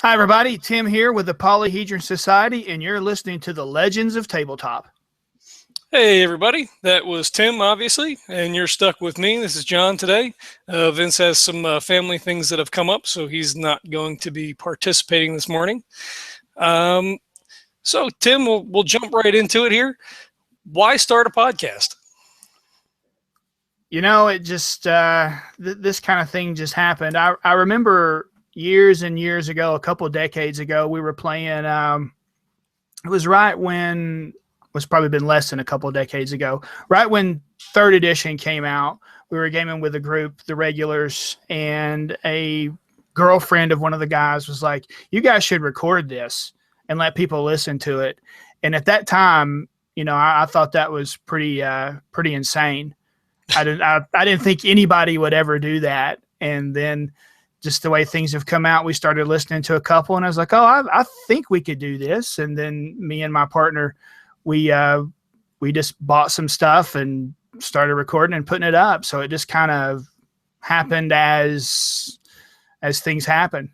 Hi, everybody. Tim here with the Polyhedron Society, and you're listening to the Legends of Tabletop. Hey, everybody. That was Tim, obviously, and you're stuck with me. This is John today. Vince has some family things that have come up, so he's not going to be participating this morning. So, Tim, we'll jump right into it here. Why start a podcast? You know, it just, this kind of thing just happened. I remember years and years ago, a couple of decades ago, we were playing, it was right when, was probably been less than a couple of decades ago, right when 3rd edition came out. We were gaming with a group, the regulars, and a girlfriend of one of the guys was like, you guys should record this and let people listen to it. And at that time, you know, I thought that was pretty insane. I didn't think anybody would ever do that. And then just the way things have come out, we started listening to a couple, and I was like, oh, I think we could do this. And then me and my partner, we just bought some stuff and started recording and putting it up. So it just kind of happened as things happen.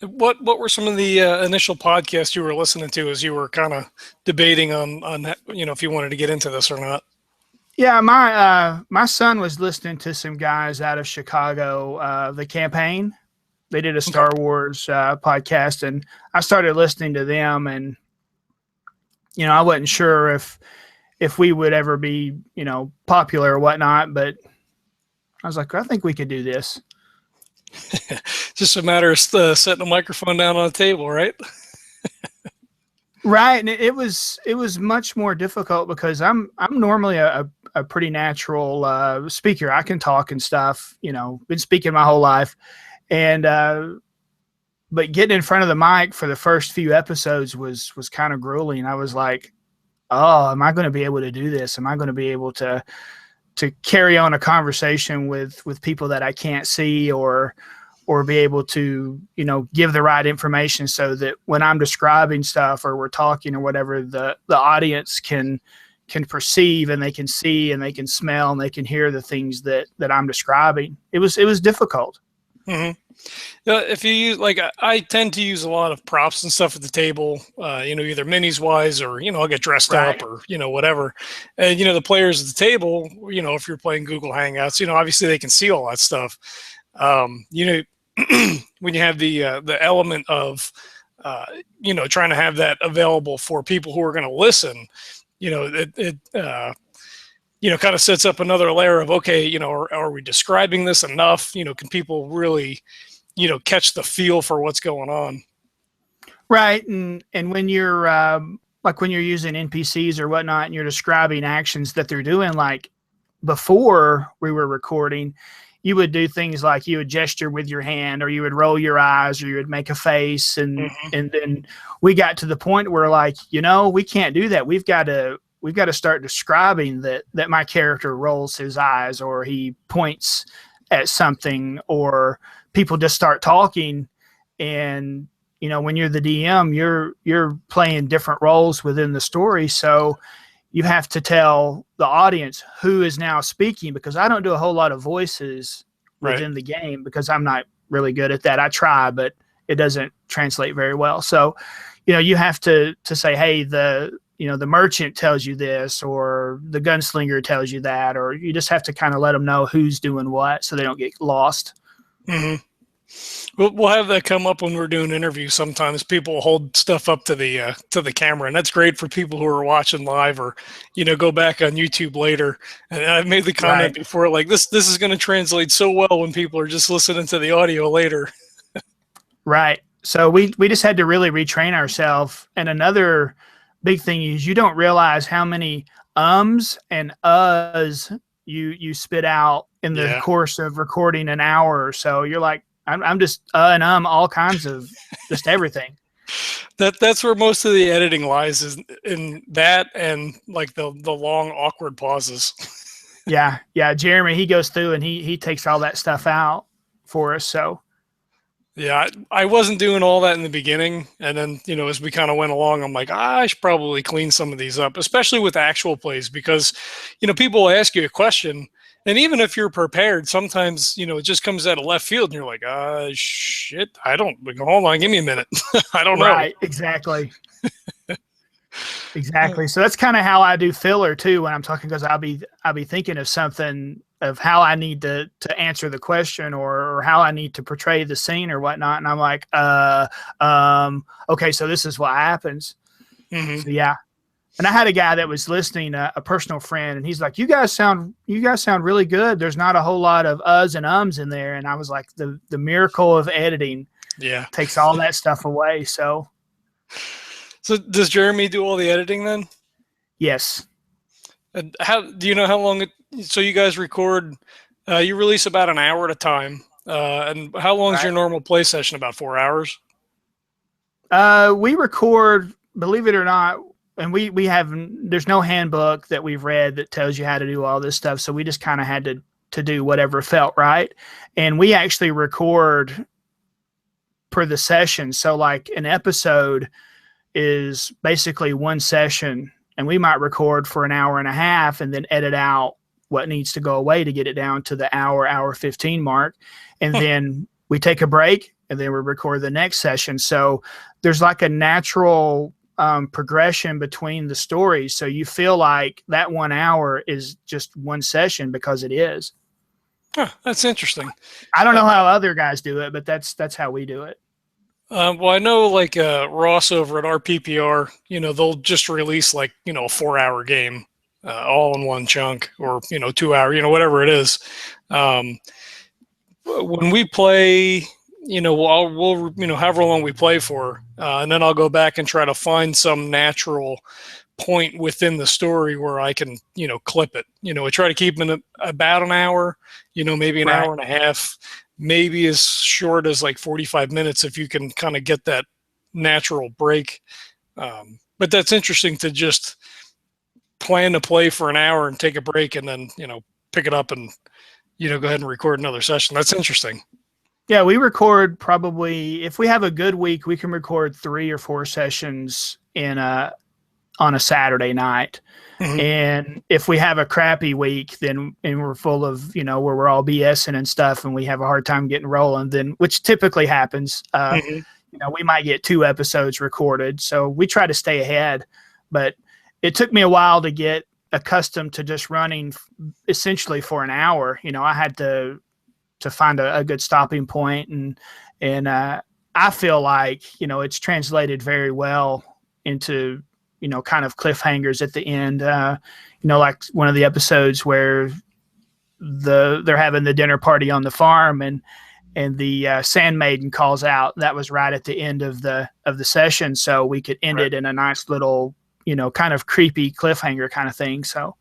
What were some of the initial podcasts you were listening to as you were kind of debating on if you wanted to get into this or not? Yeah, my son was listening to some guys out of Chicago, The Campaign. They did a Star Wars podcast, and I started listening to them, and you know, I wasn't sure if we would ever be, you know, popular or whatnot, but I was like, I think we could do this. Just a matter of setting a microphone down on the table, right? Right, and it was much more difficult because I'm normally a pretty natural speaker. I can talk and stuff, you know, been speaking my whole life, and but getting in front of the mic for the first few episodes was kind of grueling. I was like, oh, am I going to be able to do this? Am I going to be able to carry on a conversation with people that I can't see, or be able to, you know, give the right information so that when I'm describing stuff or we're talking or whatever, the audience can perceive, and they can see, and they can smell, and they can hear the things that I'm describing. It was difficult. Mm-hmm. If you use, like, I tend to use a lot of props and stuff at the table, either minis wise, or, I'll get dressed up, or, whatever. And, the players at the table, if you're playing Google Hangouts, obviously they can see all that stuff. When you have the element of, trying to have that available for people who are going to listen, it kind of sets up another layer of, okay, are we describing this enough? Can people really, catch the feel for what's going on? Right. And when you're like when you're using NPCs or whatnot, and you're describing actions that they're doing, like before we were recording, you would do things like you would gesture with your hand, or you would roll your eyes, or you would make a face. And then we got to the point where, like, we can't do that. We've got to start describing that my character rolls his eyes, or he points at something, or people just start talking. And, when you're the DM, you're playing different roles within the story. So you have to tell the audience who is now speaking, because I don't do a whole lot of voices within the game, because I'm not really good at that. I try, but it doesn't translate very well. So, you have to say, hey, the merchant tells you this, or the gunslinger tells you that, or you just have to kind of let them know who's doing what so they don't get lost. Mm-hmm. We'll have that come up when we're doing interviews. Sometimes people hold stuff up to the camera, and that's great for people who are watching live, or go back on YouTube later. And I've made the comment before, like, this is going to translate so well when people are just listening to the audio later. Right. So we just had to really retrain ourselves. And another big thing is you don't realize how many ums and uhs you spit out in the course of recording an hour or so. You're like, I'm just and all kinds of just everything. That's where most of the editing lies, is in that, and like the long awkward pauses. Yeah. Jeremy, he goes through and he takes all that stuff out for us. So yeah, I wasn't doing all that in the beginning, and then as we kind of went along, I'm like, I should probably clean some of these up, especially with actual plays, because people will ask you a question. And even if you're prepared, sometimes, it just comes out of left field and you're like, shit, I don't, hold on, give me a minute. I don't know. Right, exactly. Exactly. So that's kind of how I do filler too when I'm talking, because I'll be thinking of something of how I need to answer the question or how I need to portray the scene or whatnot. And I'm like, okay, so this is what happens. Mm-hmm. So yeah. And I had a guy that was listening, a personal friend, and he's like, you guys sound really good. There's not a whole lot of uhs and ums in there. And I was like, the miracle of editing takes all that stuff away. So does Jeremy do all the editing then? Yes. And how do you know how long so you guys record, you release about an hour at a time. And how long is your normal play session? About 4 hours? We record, believe it or not, and we have, there's no handbook that we've read that tells you how to do all this stuff. So we just kind of had to do whatever felt right. And we actually record per the session. So like an episode is basically one session, and we might record for an hour and a half and then edit out what needs to go away to get it down to the hour 15 mark. And then we take a break and then we record the next session. So there's like a natural progression between the stories. So you feel like that 1 hour is just one session because it is. Huh, that's interesting. I don't know how other guys do it, but that's how we do it. Well, I know like Ross over at RPPR, they'll just release like, a 4-hour game all in one chunk, or, 2 hour, whatever it is. When we play, we'll however long we play for, and then I'll go back and try to find some natural point within the story where I can, clip it. I try to keep it about an hour, maybe an hour and a half, maybe as short as like 45 minutes if you can kind of get that natural break. But that's interesting to just plan to play for an hour and take a break and then, pick it up and, go ahead and record another session. That's interesting. Yeah, we record probably, if we have a good week, we can record 3 or 4 sessions on a Saturday night. Mm-hmm. And if we have a crappy week, and we're full of, where we're all BSing and stuff and we have a hard time getting rolling, then, which typically happens, we might get 2 episodes recorded. So we try to stay ahead, but it took me a while to get accustomed to just running essentially for an hour. I had to find a good stopping point, and I feel like, it's translated very well into, kind of cliffhangers at the end, like one of the episodes where they're having the dinner party on the farm and the Sand Maiden calls out. That was right at the end of the session. So we could end it in a nice little, kind of creepy cliffhanger kind of thing. So.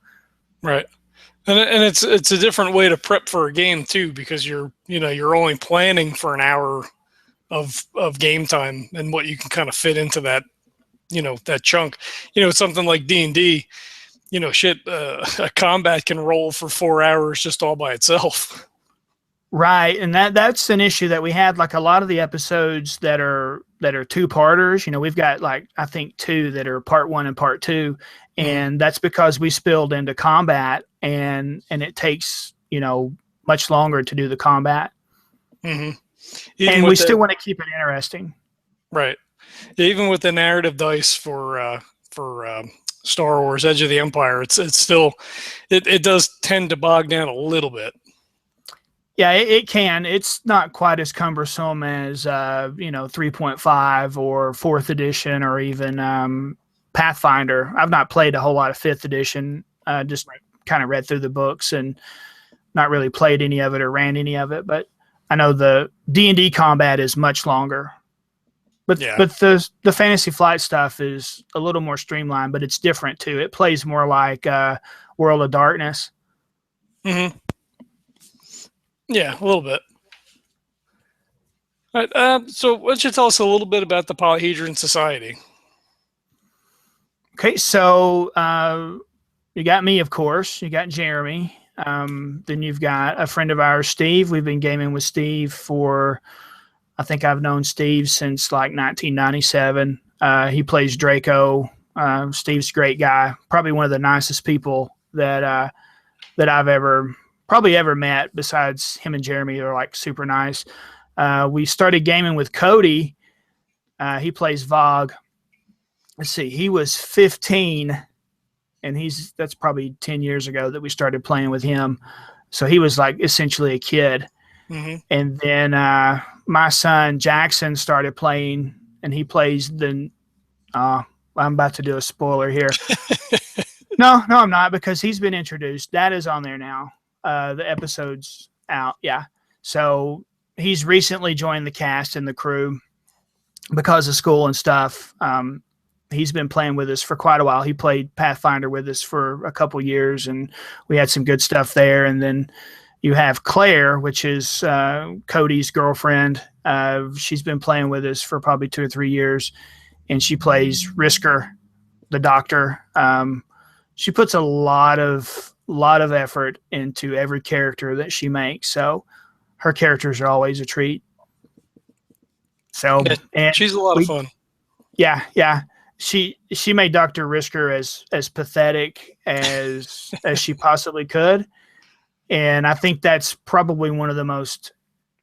Right. And it's a different way to prep for a game too, because you're only planning for an hour of game time and what you can kind of fit into that, that chunk. It's something like D&D, a combat can roll for 4 hours just all by itself. Right. And that's an issue that we had. Like a lot of the episodes that are 2-parters, we've got like, I think 2 that are part 1 and part 2. And that's because we spilled into combat and it takes, much longer to do the combat. Mm-hmm. And we still want to keep it interesting. Right. Even with the narrative dice for Star Wars Edge of the Empire, it's still, it does tend to bog down a little bit. Yeah, it can. It's not quite as cumbersome as 3.5 or 4th edition or even Pathfinder. I've not played a whole lot of 5th edition. Just kind of read through the books and not really played any of it or ran any of it. But I know the D&D combat is much longer. But the Fantasy Flight stuff is a little more streamlined, but it's different too. It plays more like World of Darkness. Mm-hmm. Yeah, a little bit. All right, so why don't you tell us a little bit about the Polyhedron Society? Okay, so you got me, of course. You got Jeremy. Then you've got a friend of ours, Steve. We've been gaming with Steve for, I think I've known Steve since like 1997. He plays Draco. Steve's a great guy. Probably one of the nicest people that I've ever probably ever met. Besides him and Jeremy are like super nice. We started gaming with Cody. He plays Vogue. Let's see, he was 15, and that's probably 10 years ago that we started playing with him. So he was like essentially a kid. Mm-hmm. And then my son Jackson started playing, and he plays the. I'm about to do a spoiler here. No, I'm not, because he's been introduced. That is on there now. The episode's out. Yeah. So he's recently joined the cast and the crew because of school and stuff. He's been playing with us for quite a while. He played Pathfinder with us for a couple years, and we had some good stuff there. And then you have Claire, which is Cody's girlfriend. She's been playing with us for probably 2 or 3 years, and she plays Risker, the doctor. She puts a lot of effort into every character that she makes. So her characters are always a treat. So, and she's a lot of fun. Yeah. She made Dr. Risker as pathetic as she possibly could. And I think that's probably one of the most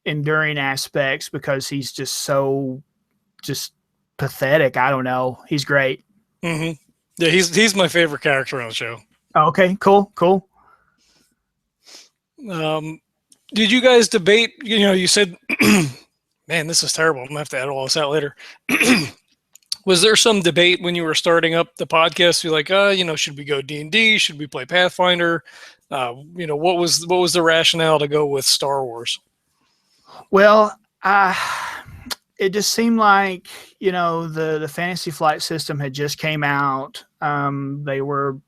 enduring aspects, because he's just pathetic. I don't know. He's great. Mm-hmm. Yeah, he's my favorite character on the show. Okay, cool. Did you guys debate? You said, man, this is terrible. I'm going to have to edit all this out later. Was there some debate when you were starting up the podcast? You're like, should we go D&D? Should we play Pathfinder? What was the rationale to go with Star Wars? Well, it just seemed like, the Fantasy Flight system had just came out. They were,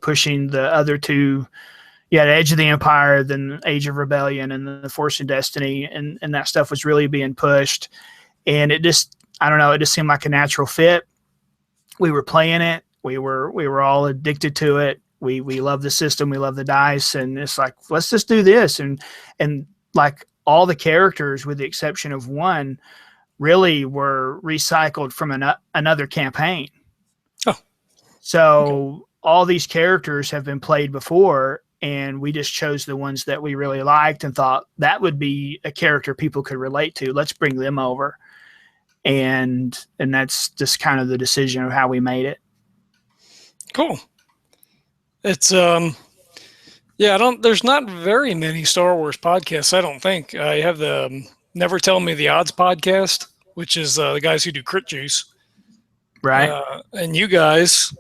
pushing the other two. You had Edge of the Empire, then Age of Rebellion, and then the Force and Destiny, and that stuff was really being pushed. And it just, I don't know, it just seemed like a natural fit. We were playing it. We were all addicted to it. We love the system. We love the dice. And it's like, let's just do this. And like all the characters, with the exception of one, really were recycled from another campaign. Oh. So all these characters have been played before, and we just chose the ones that we really liked and thought that would be a character people could relate to. Let's bring them over. And that's just kind of the decision of how we made it. Cool. It's there's not very many Star Wars podcasts, I don't think. You have the Never Tell Me the Odds podcast, which is the guys who do Crit Juice. Right. And you guys,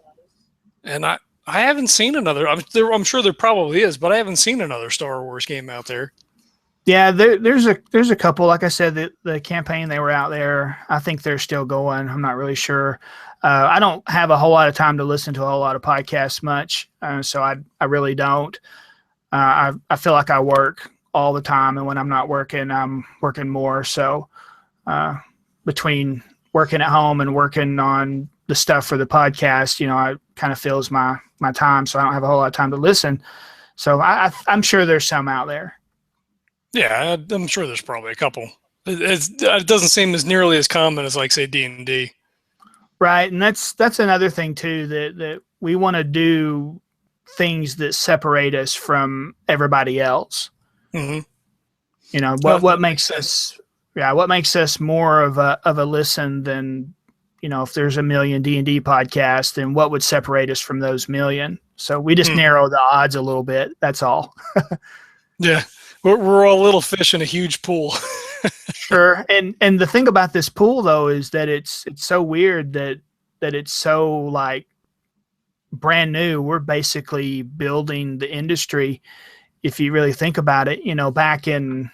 and I haven't seen another. I'm sure there probably is, but I haven't seen another Star Wars game out there. Yeah, there's a couple. Like I said, the campaign, they were out there. I think they're still going. I'm not really sure. I don't have a whole lot of time to listen to a whole lot of podcasts much, so I really don't. I feel like I work all the time, and when I'm not working, I'm working more. So between working at home and working on the stuff for the podcast, it kind of fills my time, so I don't have a whole lot of time to listen. So I'm sure there's some out there. Yeah, I'm sure there's probably a couple. It doesn't seem as nearly as common as, like, say, D&D. Right, and that's another thing too, that we want to do things that separate us from everybody else. Mm-hmm. What makes us, what makes us more of a listen than, if there's a million D&D podcasts, then what would separate us from those million? So we just narrow the odds a little bit. That's all. Yeah. We're all little fish in a huge pool. Sure. And the thing about this pool, though, is that it's so weird that it's so, like, brand new. We're basically building the industry. If you really think about it, back in,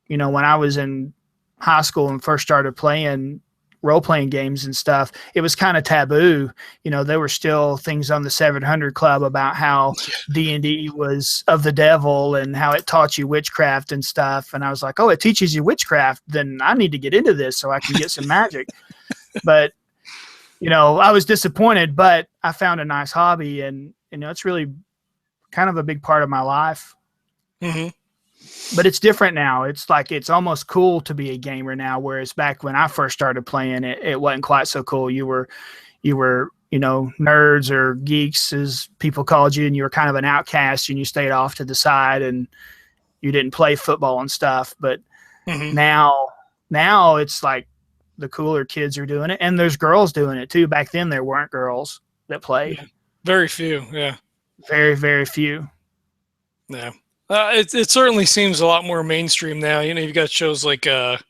when I was in high school and first started playing role-playing games and stuff, it was kind of taboo. There were still things on the 700 Club about how D&D was of the devil and how it taught you witchcraft and stuff. And I was like, oh, it teaches you witchcraft, then I need to get into this so I can get some magic. But, I was disappointed, but I found a nice hobby, and, it's really kind of a big part of my life. Mm-hmm. But it's different now. It's like, it's almost cool to be a gamer now, whereas back when I first started playing, it wasn't quite so cool. You were nerds or geeks, as people called you, and you were kind of an outcast and you stayed off to the side and you didn't play football and stuff. But now it's like the cooler kids are doing it, and there's girls doing it too. Back then there weren't girls that played. Yeah. Very few. Yeah. Very, very few. Yeah. It certainly seems a lot more mainstream now. You've got shows like what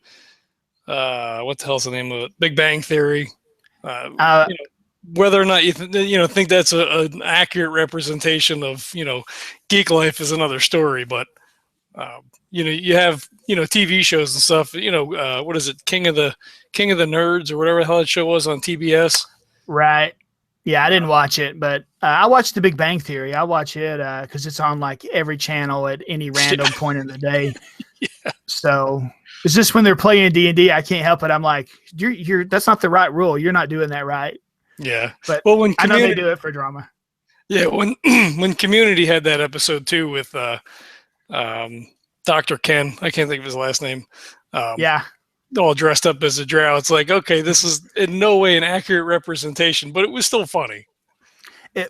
the hell's the name of it? Big Bang Theory. Whether or not you think that's an accurate representation of geek life is another story. But you have TV shows and stuff. What is it? King of the Nerds or whatever the hell that show was on TBS. Right. Yeah, I didn't watch it, but I watched The Big Bang Theory. I watch it because it's on like every channel at any random point in the day. Yeah. So it's just when they're playing D&D, I can't help it. I'm like, you're that's not the right rule. You're not doing that right. Yeah. But when I know they do it for drama. Yeah, when Community had that episode too with Dr. Ken, I can't think of his last name. Yeah. All dressed up as a drow. It's like, okay, this is in no way an accurate representation, but it was still funny.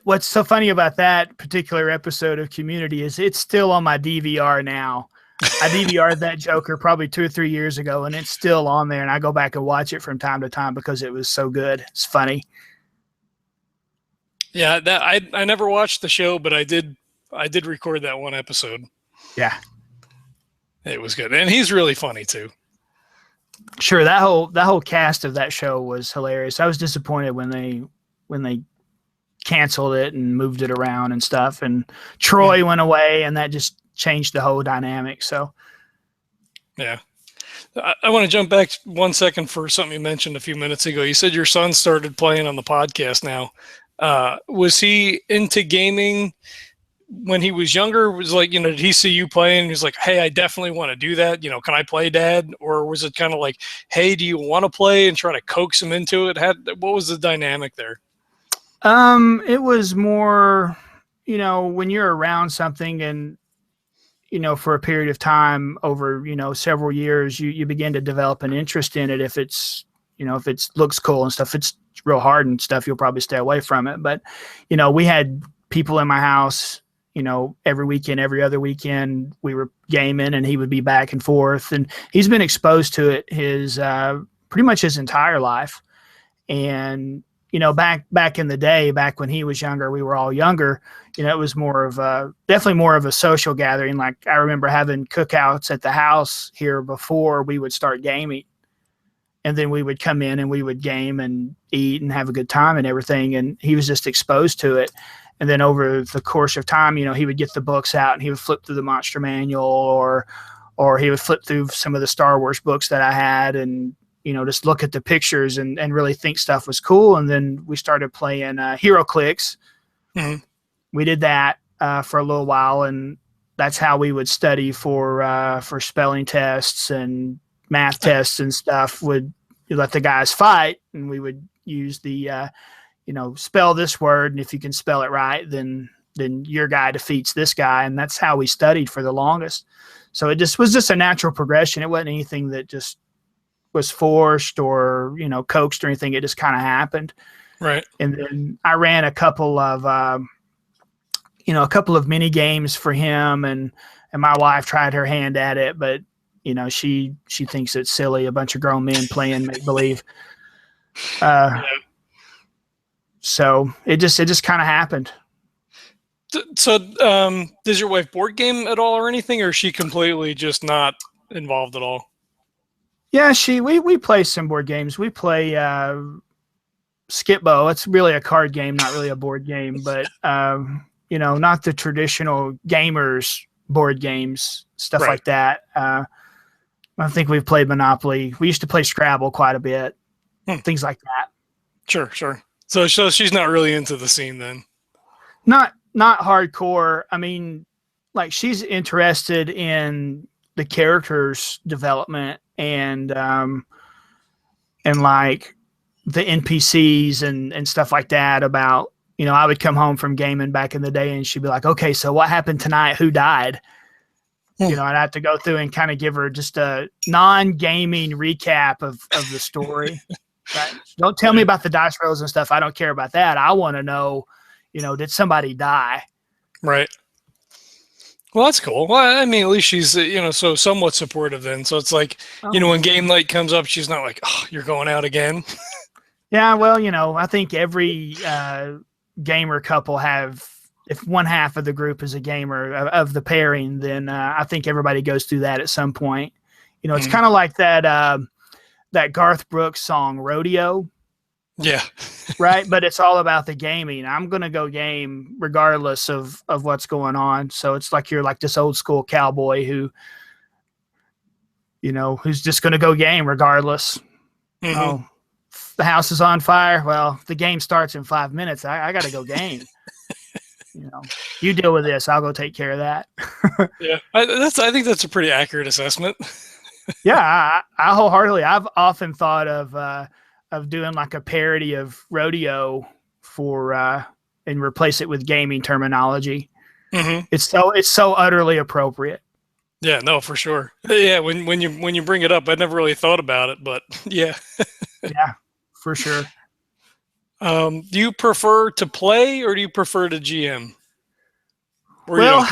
What's so funny about that particular episode of Community is it's still on my DVR now. I DVR'd that Joker probably 2 or 3 years ago, and it's still on there, and I go back and watch it from time to time because it was so good. It's funny. Yeah, I never watched the show, but I did record that one episode. Yeah. It was good. And he's really funny too. Sure, that whole cast of that show was hilarious. I was disappointed when they canceled it and moved it around and stuff, and Troy went away, and that just changed the whole dynamic. So yeah. I want to jump back 1 second for something you mentioned a few minutes ago. You said your son started playing on the podcast now. Was he into gaming when he was younger? Was like, did he see you playing and he's like, hey, I definitely want to do that. Can I play, Dad? Or was it kind of like, hey, do you want to play, and try to coax him into it? What was the dynamic there? It was more, when you're around something and, for a period of time over, several years, you begin to develop an interest in it. If it's, if it looks cool and stuff, it's real hard and stuff, you'll probably stay away from it. But, we had people in my house, every weekend, every other weekend we were gaming, and he would be back and forth, and he's been exposed to it his, pretty much his entire life. And, back in the day, back when he was younger, we were all younger, it was definitely more of a social gathering. Like I remember having cookouts at the house here before we would start gaming. And then we would come in and we would game and eat and have a good time and everything. And he was just exposed to it. And then over the course of time, he would get the books out and he would flip through the Monster Manual, or he would flip through some of the Star Wars books that I had, and, just look at the pictures and really think stuff was cool. And then we started playing Hero Clicks. Mm-hmm. We did that for a little while, and that's how we would study for spelling tests and math tests and stuff. Would let the guys fight, and we would use the spell this word, and if you can spell it right, then your guy defeats this guy. And that's how we studied for the longest. So it was just a natural progression. It wasn't anything that just was forced or coaxed or anything. It just kind of happened. Right. And then I ran a couple of mini games for him, and my wife tried her hand at it, but she thinks it's silly, a bunch of grown men playing make believe. Yeah. So it just kind of happened. So does your wife board game at all or anything, or is she completely just not involved at all? Yeah, we play some board games. We play Skip-Bo. It's really a card game, not really a board game, but not the traditional gamers board games, stuff like that. I think we've played Monopoly. We used to play Scrabble quite a bit, things like that. Sure. So she's not really into the scene then? Not hardcore. I mean, like, she's interested in the characters' development and like the NPCs and stuff like that. About, I would come home from gaming back in the day and she'd be like, okay, so what happened tonight? Who died? I'd have to go through and kind of give her just a non-gaming recap of the story. Right. Don't tell me about the dice rolls and stuff. I don't care about that. I want to know, did somebody die? Right. Well, that's cool. Well, I mean, at least she's, so somewhat supportive then. So it's like, when game night comes up, she's not like, oh, you're going out again. Yeah, well, I think every gamer couple if one half of the group is a gamer of the pairing, then I think everybody goes through that at some point. It's kind of like that Garth Brooks song, Rodeo. Yeah. Right. But it's all about the gaming. I'm going to go game regardless of what's going on. So it's like you're like this old school cowboy who's just going to go game regardless. Mm-hmm. Oh, the house is on fire. Well, the game starts in 5 minutes. I got to go game. You deal with this. I'll go take care of that. Yeah. I think that's a pretty accurate assessment. Yeah. I wholeheartedly, I've often thought of doing like a parody of rodeo and replace it with gaming terminology. Mm-hmm. It's so utterly appropriate. Yeah, no, for sure. Yeah, when you bring it up, I never really thought about it, but yeah. Yeah, for sure. Do you prefer to play or do you prefer to GM? Or well,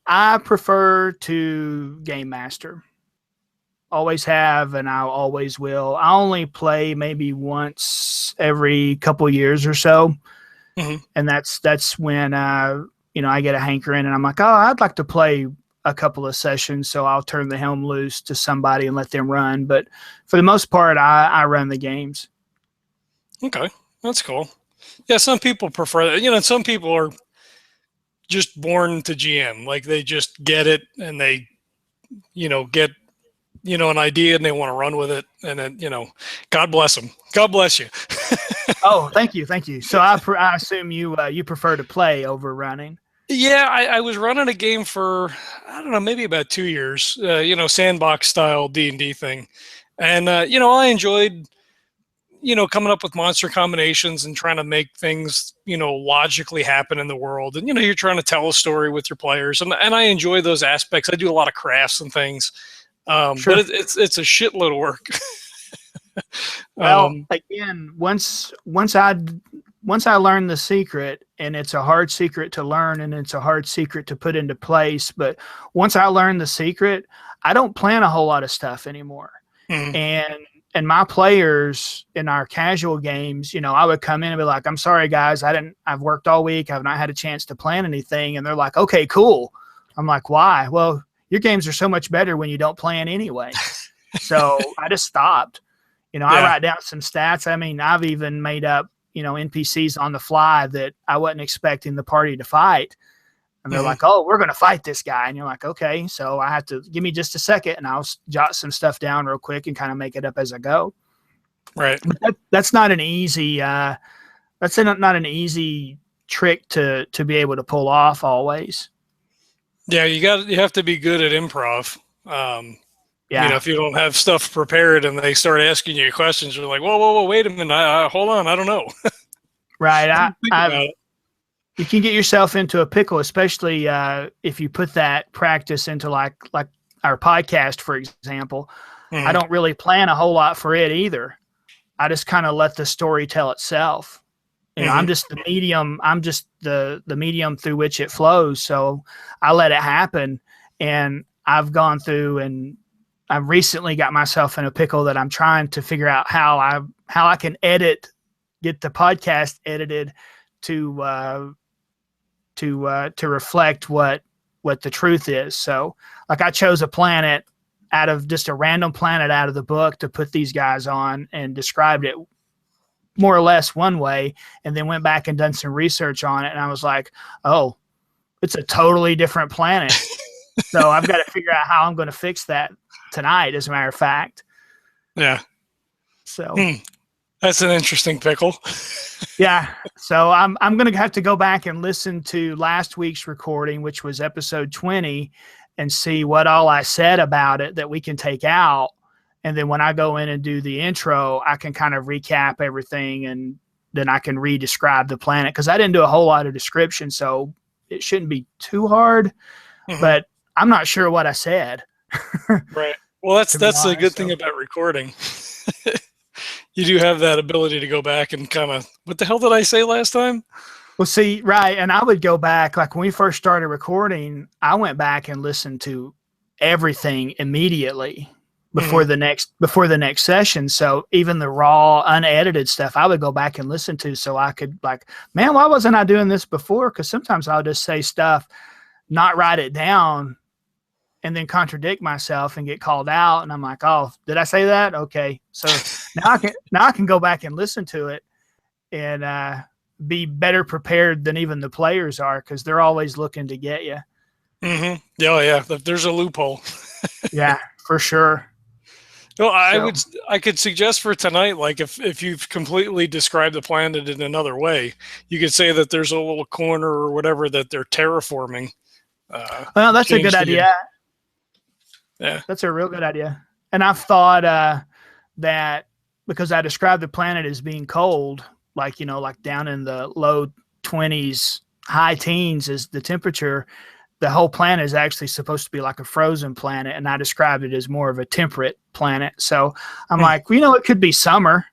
I prefer to game master. Always have, and I always will. I only play maybe once every couple years or so. Mm-hmm. And that's when, I get a hankering and I'm like, oh, I'd like to play a couple of sessions. So I'll turn the helm loose to somebody and let them run. But for the most part, I run the games. Okay. That's cool. Yeah. Some people prefer that, some people are just born to GM. Like they just get it and they, get, an idea and they want to run with it. And then, God bless them. God bless you. Oh, thank you. Thank you. So I assume you prefer to play over running. Yeah, I was running a game for, I don't know, maybe about 2 years, sandbox style D&D thing. And, I enjoyed, coming up with monster combinations and trying to make things, logically happen in the world. And, you're trying to tell a story with your players. And I enjoy those aspects. I do a lot of crafts and things. Sure. But it's a shitload of work. Well, again, once I learned the secret, and it's a hard secret to learn and it's a hard secret to put into place, but once I learned the secret, I don't plan a whole lot of stuff anymore. Mm-hmm. And my players in our casual games, I would come in and be like, I'm sorry guys, I've worked all week, I've not had a chance to plan anything. And they're like, okay, cool. I'm like, why? Well, your games are so much better when you don't plan anyway. So I just stopped. I write down some stats. I mean, I've even made up, NPCs on the fly that I wasn't expecting the party to fight. And they're like, oh, we're going to fight this guy. And you're like, okay, so I have to give me just a second and I'll jot some stuff down real quick and kind of make it up as I go. Right. But that's not an easy, not an easy trick to be able to pull off always. Yeah. You have to be good at improv. Yeah. If you don't have stuff prepared and they start asking you questions, you're like, whoa, wait a minute. Hold on. I don't know. Right. You can get yourself into a pickle, especially if you put that practice into like our podcast, for example. I don't really plan a whole lot for it either. I just kind of let the story tell itself. I'm just the medium. I'm just the medium through which it flows. So I let it happen. And I've gone through and I've recently got myself in a pickle that I'm trying to figure out how I can get the podcast edited to reflect what the truth is. So like I chose a planet out of just a random planet out of the book to put these guys on and described it more or less one way, and then went back and done some research on it. And I was like, oh, it's a totally different planet. So I've got to figure out how I'm going to fix that tonight, as a matter of fact. Yeah. So that's an interesting pickle. Yeah. So I'm going to have to go back and listen to last week's recording, which was episode 20, and see what all I said about it that we can take out. And then when I go in and do the intro, I can kind of recap everything, and then I can re-describe the planet, because I didn't do a whole lot of description, so it shouldn't be too hard. But I'm not sure what I said. Right. Well, that's the good thing about recording. you do have that ability to go back and kind of, what the hell did I say last time? Well, see, right, and I would go back, like when we first started recording, I went back and listened to everything immediately before the next session. So even the raw, unedited stuff, I would go back and listen to, so I could like, man, why wasn't I doing this before? Because sometimes I'll just say stuff, not write it down, and then contradict myself and get called out. And I'm like, oh, did I say that? Okay, so now I can go back and listen to it and be better prepared than even the players are, because they're always looking to get you. Oh yeah, there's a loophole. Yeah, for sure. Well, I could suggest for tonight, like if you've completely described the planet in another way, you could say that there's a little corner or whatever that they're terraforming. Well, that's a good idea. Yeah, that's a real good idea. And I've thought that because I described the planet as being cold, like, like down in the low 20s, high teens is the temperature. The whole planet is actually supposed to be like a frozen planet, and I described it as more of a temperate planet. So I'm like, it could be summer.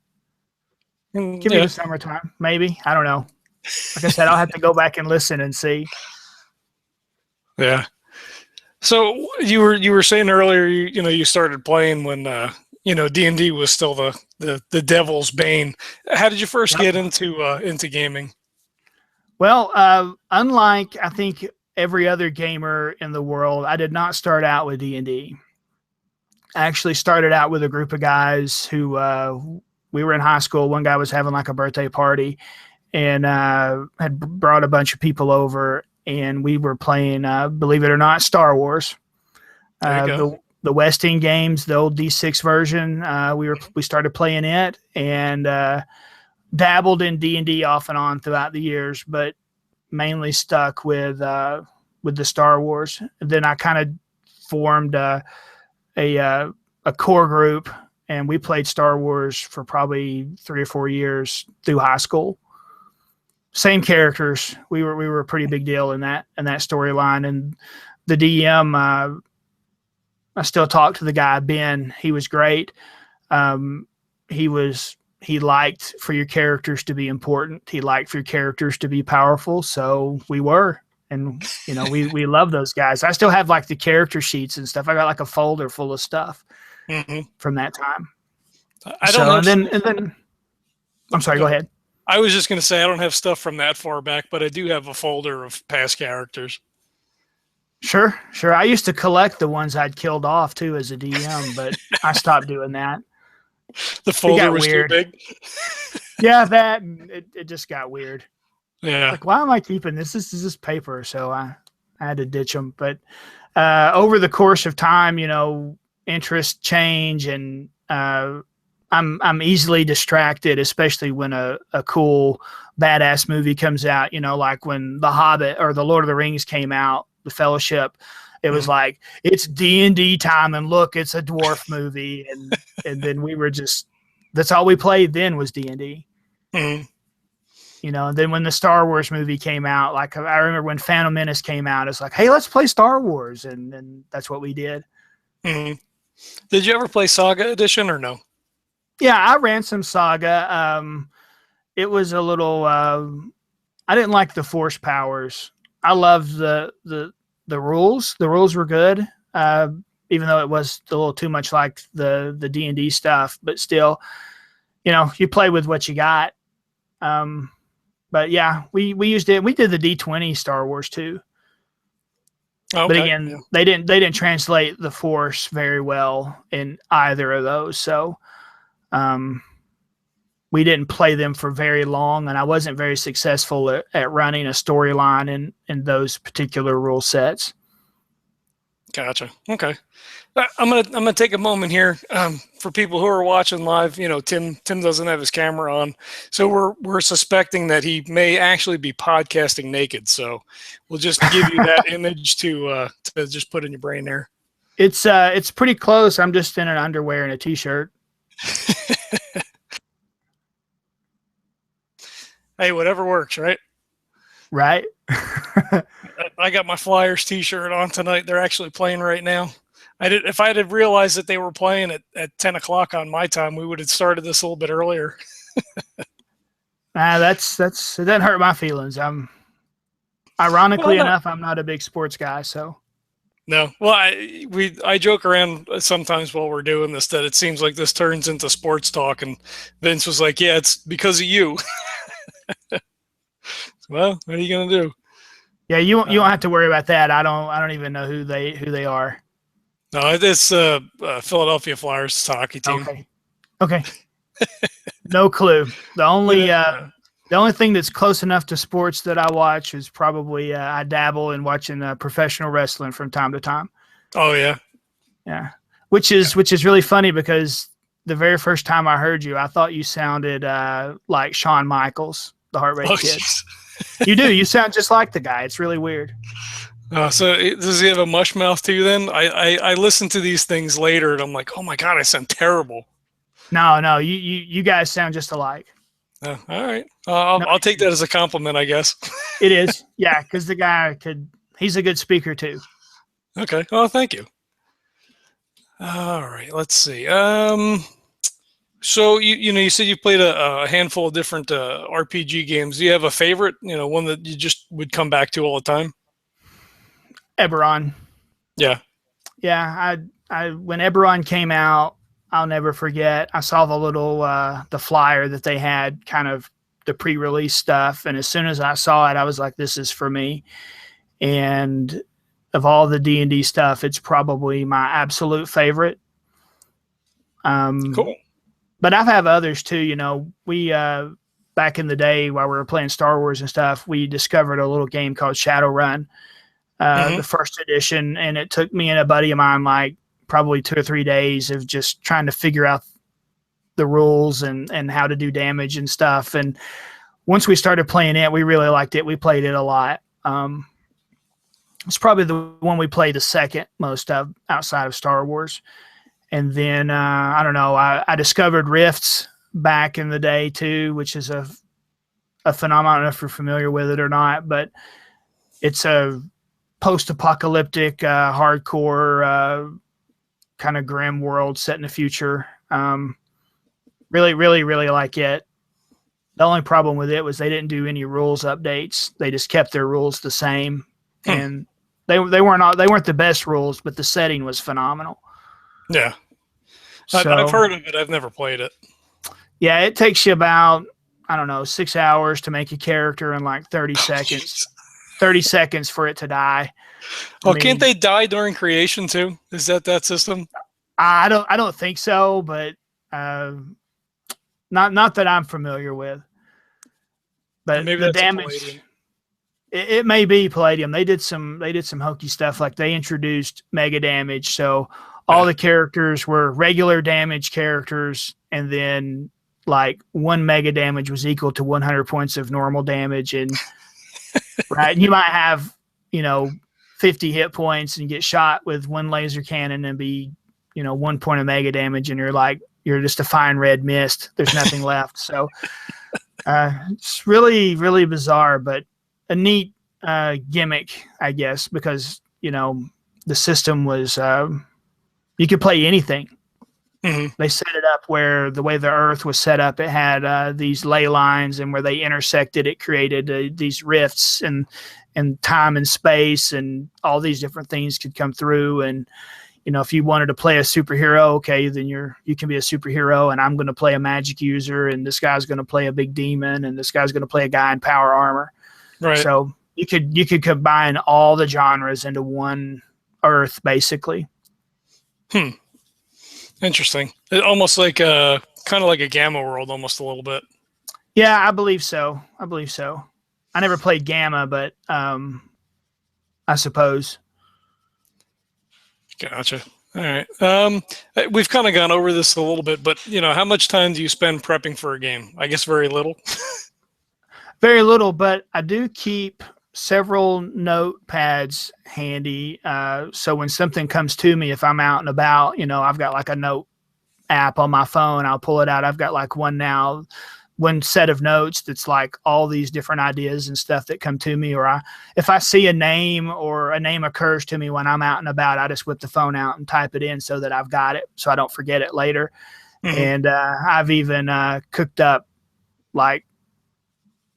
Could be the summertime, maybe. I don't know. Like I said, I'll have to go back and listen and see. Yeah. So you were saying earlier, you started playing when D&D was still the devil's bane. How did you first get into gaming? Well, unlike I think every other gamer in the world, I did not start out with D&D. I actually started out with a group of guys who we were in high school. One guy was having like a birthday party and had brought a bunch of people over, and we were playing, believe it or not, Star Wars. The West End games, the old D6 version. We started playing it and dabbled in D&D off and on throughout the years, but mainly stuck with the Star Wars. And then I kind of formed a core group, and we played Star Wars for probably 3 or 4 years through high school. Same characters. We were a pretty big deal in that storyline. And the DM, I still talk to the guy, Ben. He was great. He liked for your characters to be important. He liked for your characters to be powerful. So we were, and we love those guys. I still have like the character sheets and stuff. I got like a folder full of stuff from that time. I'm sorry, go ahead. I was just going to say, I don't have stuff from that far back, but I do have a folder of past characters. Sure. I used to collect the ones I'd killed off too as a DM, but I stopped doing that. The folder was weird. Too big. Yeah, it just got weird. Yeah. Like, why am I keeping this? This is paper, so I had to ditch them. But over the course of time, interests change, and I'm easily distracted, especially when a cool badass movie comes out. Like when The Hobbit or The Lord of the Rings came out, The Fellowship. It was like, it's D&D time, and look, it's a dwarf movie, and then we were just, that's all we played then was D&D. And then when the Star Wars movie came out, like I remember when Phantom Menace came out, it's like, hey, let's play Star Wars, and that's what we did. Did you ever play Saga Edition or no? Yeah, I ran some Saga. It was a little, I didn't like the force powers. I loved the rules. The rules were good, even though it was a little too much like the D&D stuff. But still, you play with what you got. But yeah, we used it. We did the D20 Star Wars too. Okay. But again, they didn't translate the Force very well in either of those. So we didn't play them for very long, and I wasn't very successful at running a storyline in those particular rule sets. Gotcha. Okay. I'm gonna take a moment here for people who are watching live. Tim doesn't have his camera on, so we're suspecting that he may actually be podcasting naked. So we'll just give you that image to just put in your brain there. It's pretty close. I'm just in an underwear and a t-shirt. Hey, whatever works, right? Right. I got my Flyers t-shirt on tonight. They're actually playing right now. If I had realized that they were playing at 10 o'clock on my time, we would have started this a little bit earlier. That's it doesn't hurt my feelings. Ironically enough, I'm not a big sports guy, so. No, well, I joke around sometimes while we're doing this that it seems like this turns into sports talk, and Vince was like, "Yeah, it's because of you." Well, what are you gonna do? Yeah, you don't have to worry about that. I don't even know who they are. No, it's Philadelphia Flyers hockey team. Okay. No clue. The only thing that's close enough to sports that I watch is probably I dabble in watching professional wrestling from time to time. Oh yeah, yeah. Which is really funny because the very first time I heard you, I thought you sounded like Shawn Michaels, the Heart Rate Kid. You do. You sound just like the guy. It's really weird. So does he have a mush mouth too? Then I listen to these things later, and I'm like, oh my god, I sound terrible. No, you guys sound just alike. All right, I'll take that as a compliment, I guess. It is, yeah, because the guy he's a good speaker too. Okay, well, thank you. All right, let's see. So you said you played a handful of different RPG games. Do you have a favorite? One that you just would come back to all the time? Eberron. Yeah. Yeah, I when Eberron came out, I'll never forget. I saw the little the flyer that they had, kind of the pre-release stuff, and as soon as I saw it, I was like, "This is for me." And of all the D&D stuff, it's probably my absolute favorite. Cool. But I've had others too. We back in the day while we were playing Star Wars and stuff, we discovered a little game called Shadowrun, the first edition, and it took me and a buddy of mine like probably 2 or 3 days of just trying to figure out the rules and how to do damage and stuff. And once we started playing it, we really liked it. We played it a lot. It's probably the one we played the second most of outside of Star Wars. And then, I don't know, I discovered Rifts back in the day too, which is a phenomenon. I don't know if you're familiar with it or not, but it's a post-apocalyptic, hardcore, kind of grim world set in the future. Really, really, really like it. The only problem with it was they didn't do any rules updates. They just kept their rules the same. And they weren't the best rules, but the setting was phenomenal. Yeah. I've heard of it. I've never played it. Yeah, it takes you about, I don't know, 6 hours to make a character and like 30 seconds. 30 seconds for it to die. Can't they die during creation too? Is that system? I don't think so, but not that I'm familiar with. But maybe the damage, it may be Palladium. They did some hokey stuff, like they introduced mega damage, so all the characters were regular damage characters, and then like 1 mega damage was equal to 100 points of normal damage, and right, and you might have 50 hit points and get shot with 1 laser cannon and be 1 point of mega damage, and you're just a fine red mist. There's nothing left. So it's really, really bizarre, but a neat gimmick, I guess, because the system was you could play anything. They set it up where the way the Earth was set up, it had these ley lines, and where they intersected, it created these rifts, and time and space and all these different things could come through. And if you wanted to play a superhero, okay, then you can be a superhero, and I'm going to play a magic user, and this guy's going to play a big demon, and this guy's going to play a guy in power armor. Right. So you could combine all the genres into one Earth, basically. Interesting. It almost like kind of like a Gamma World, almost a little bit. Yeah, I believe so. I never played Gamma, but I suppose. Gotcha. All right. We've kind of gone over this a little bit, but how much time do you spend prepping for a game? I guess very little. Very little, but I do keep several notepads handy. So when something comes to me, if I'm out and about, I've got like a note app on my phone. I'll pull it out. I've got like one now one set of notes that's like all these different ideas and stuff that come to me, or if I see a name or a name occurs to me when I'm out and about, I just whip the phone out and type it in so that I've got it, so I don't forget it later. Mm-hmm. And I've even cooked up like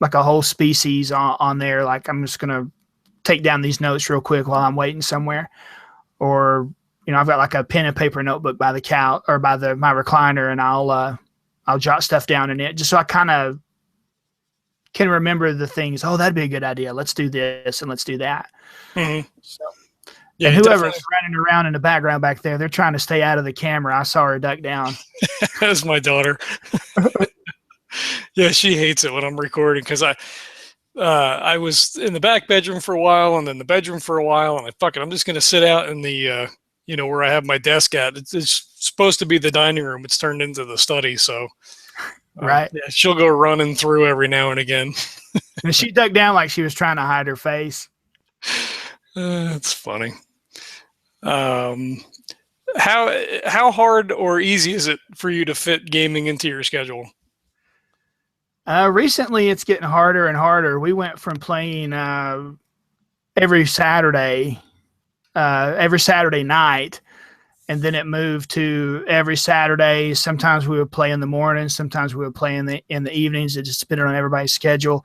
a whole species on there. Like, I'm just gonna take down these notes real quick while I'm waiting somewhere, or I've got like a pen and paper notebook by the couch or by my recliner, and I'll jot stuff down in it just so I kind of can remember the things. Oh, that'd be a good idea. Let's do this and let's do that. Mm-hmm. So, yeah, and whoever's running around in the background back there, they're trying to stay out of the camera. I saw her duck down. That's my daughter. Yeah, she hates it when I'm recording because I was in the back bedroom for a while and then the bedroom for a while, and I'm just going to sit out in the where I have my desk at. It's supposed to be the dining room. It's turned into the study, so right. Yeah, she'll go running through every now and again. And she ducked down like she was trying to hide her face. That's funny. How hard or easy is it for you to fit gaming into your schedule? Recently, it's getting harder and harder. We went from playing every Saturday night, and then it moved to every Saturday. Sometimes we would play in the morning, sometimes we would play in the evenings. It just depended on everybody's schedule,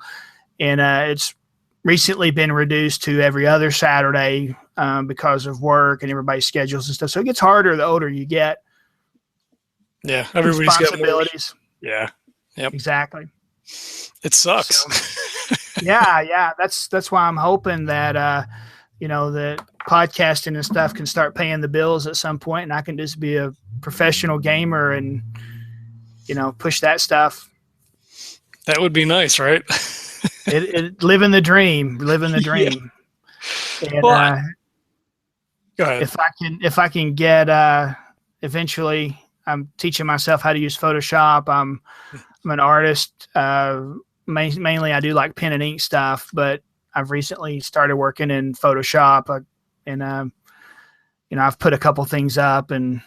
and it's recently been reduced to every other Saturday because of work and everybody's schedules and stuff. So it gets harder the older you get. Yeah, everybody's got responsibilities. Yeah, yep, exactly. It sucks. So, yeah. That's why I'm hoping that that podcasting and stuff can start paying the bills at some point, and I can just be a professional gamer and push that stuff. That would be nice, right? Living the dream. Yeah. And, well, go ahead. If I can get eventually, I'm teaching myself how to use Photoshop. I'm an artist. Mainly I do like pen and ink stuff, but I've recently started working in Photoshop, and I've put a couple things up, and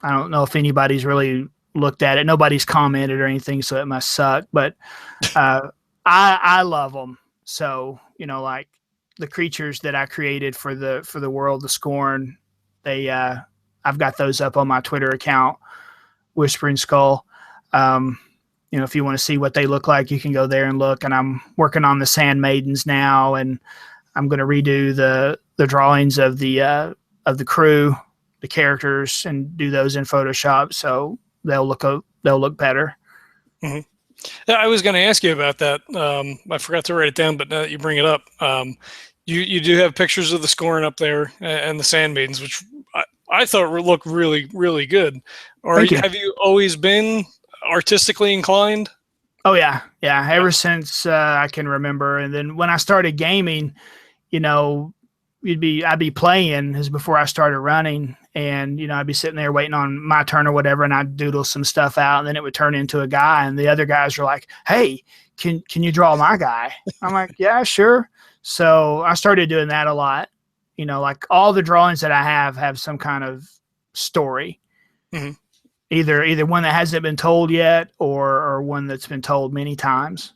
I don't know if anybody's really looked at it. Nobody's commented or anything, so it must suck. But I love them. So like the creatures that I created for the world, the Scorn, I've got those up on my Twitter account, Whispering Skull. If you want to see what they look like, you can go there and look. And I'm working on the Sand Maidens now, and I'm going to redo the drawings of the crew, the characters, and do those in Photoshop, so they'll look better. Mm-hmm. Yeah, I was going to ask you about that. I forgot to write it down, but now that you bring it up, you do have pictures of the Scorn up there and the Sand Maidens, which I thought looked really, really good. Have you always been artistically inclined? Oh yeah. Ever since I can remember, and then when I started gaming, I'd be playing as before I started running, and I'd be sitting there waiting on my turn or whatever, and I'd doodle some stuff out, and then it would turn into a guy, and the other guys were like, "Hey, can you draw my guy?" I'm like, "Yeah, sure." So I started doing that a lot. Like all the drawings that I have some kind of story. Mm-hmm. Either one that hasn't been told yet, or one that's been told many times.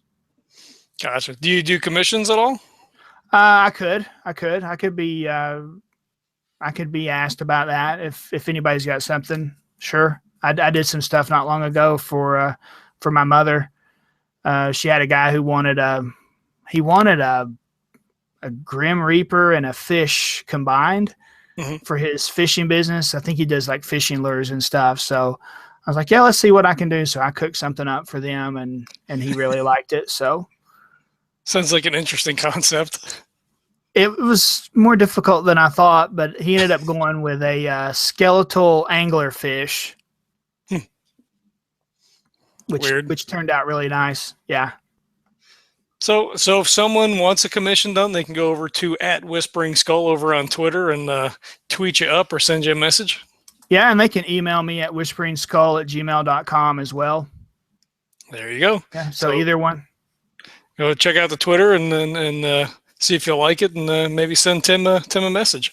Gotcha. Do you do commissions at all? I could be asked about that if anybody's got something. Sure. I did some stuff not long ago for my mother. She had a guy who wanted a Grim Reaper and a fish combined. Mm-hmm. For his fishing business. I think he does like fishing lures and stuff. So I was like, yeah, let's see what I can do. So I cooked something up for them, and he really liked it. So sounds like an interesting concept. It was more difficult than I thought, but he ended up going with a skeletal anglerfish, which turned out really nice. Yeah. So if someone wants a commission done, they can go over to @WhisperingSkull over on Twitter and tweet you up or send you a message? Yeah, and they can email me at whisperingskull@gmail.com as well. There you go. Yeah, so either one. Go check out the Twitter and see if you'll like it, and maybe send Tim a message.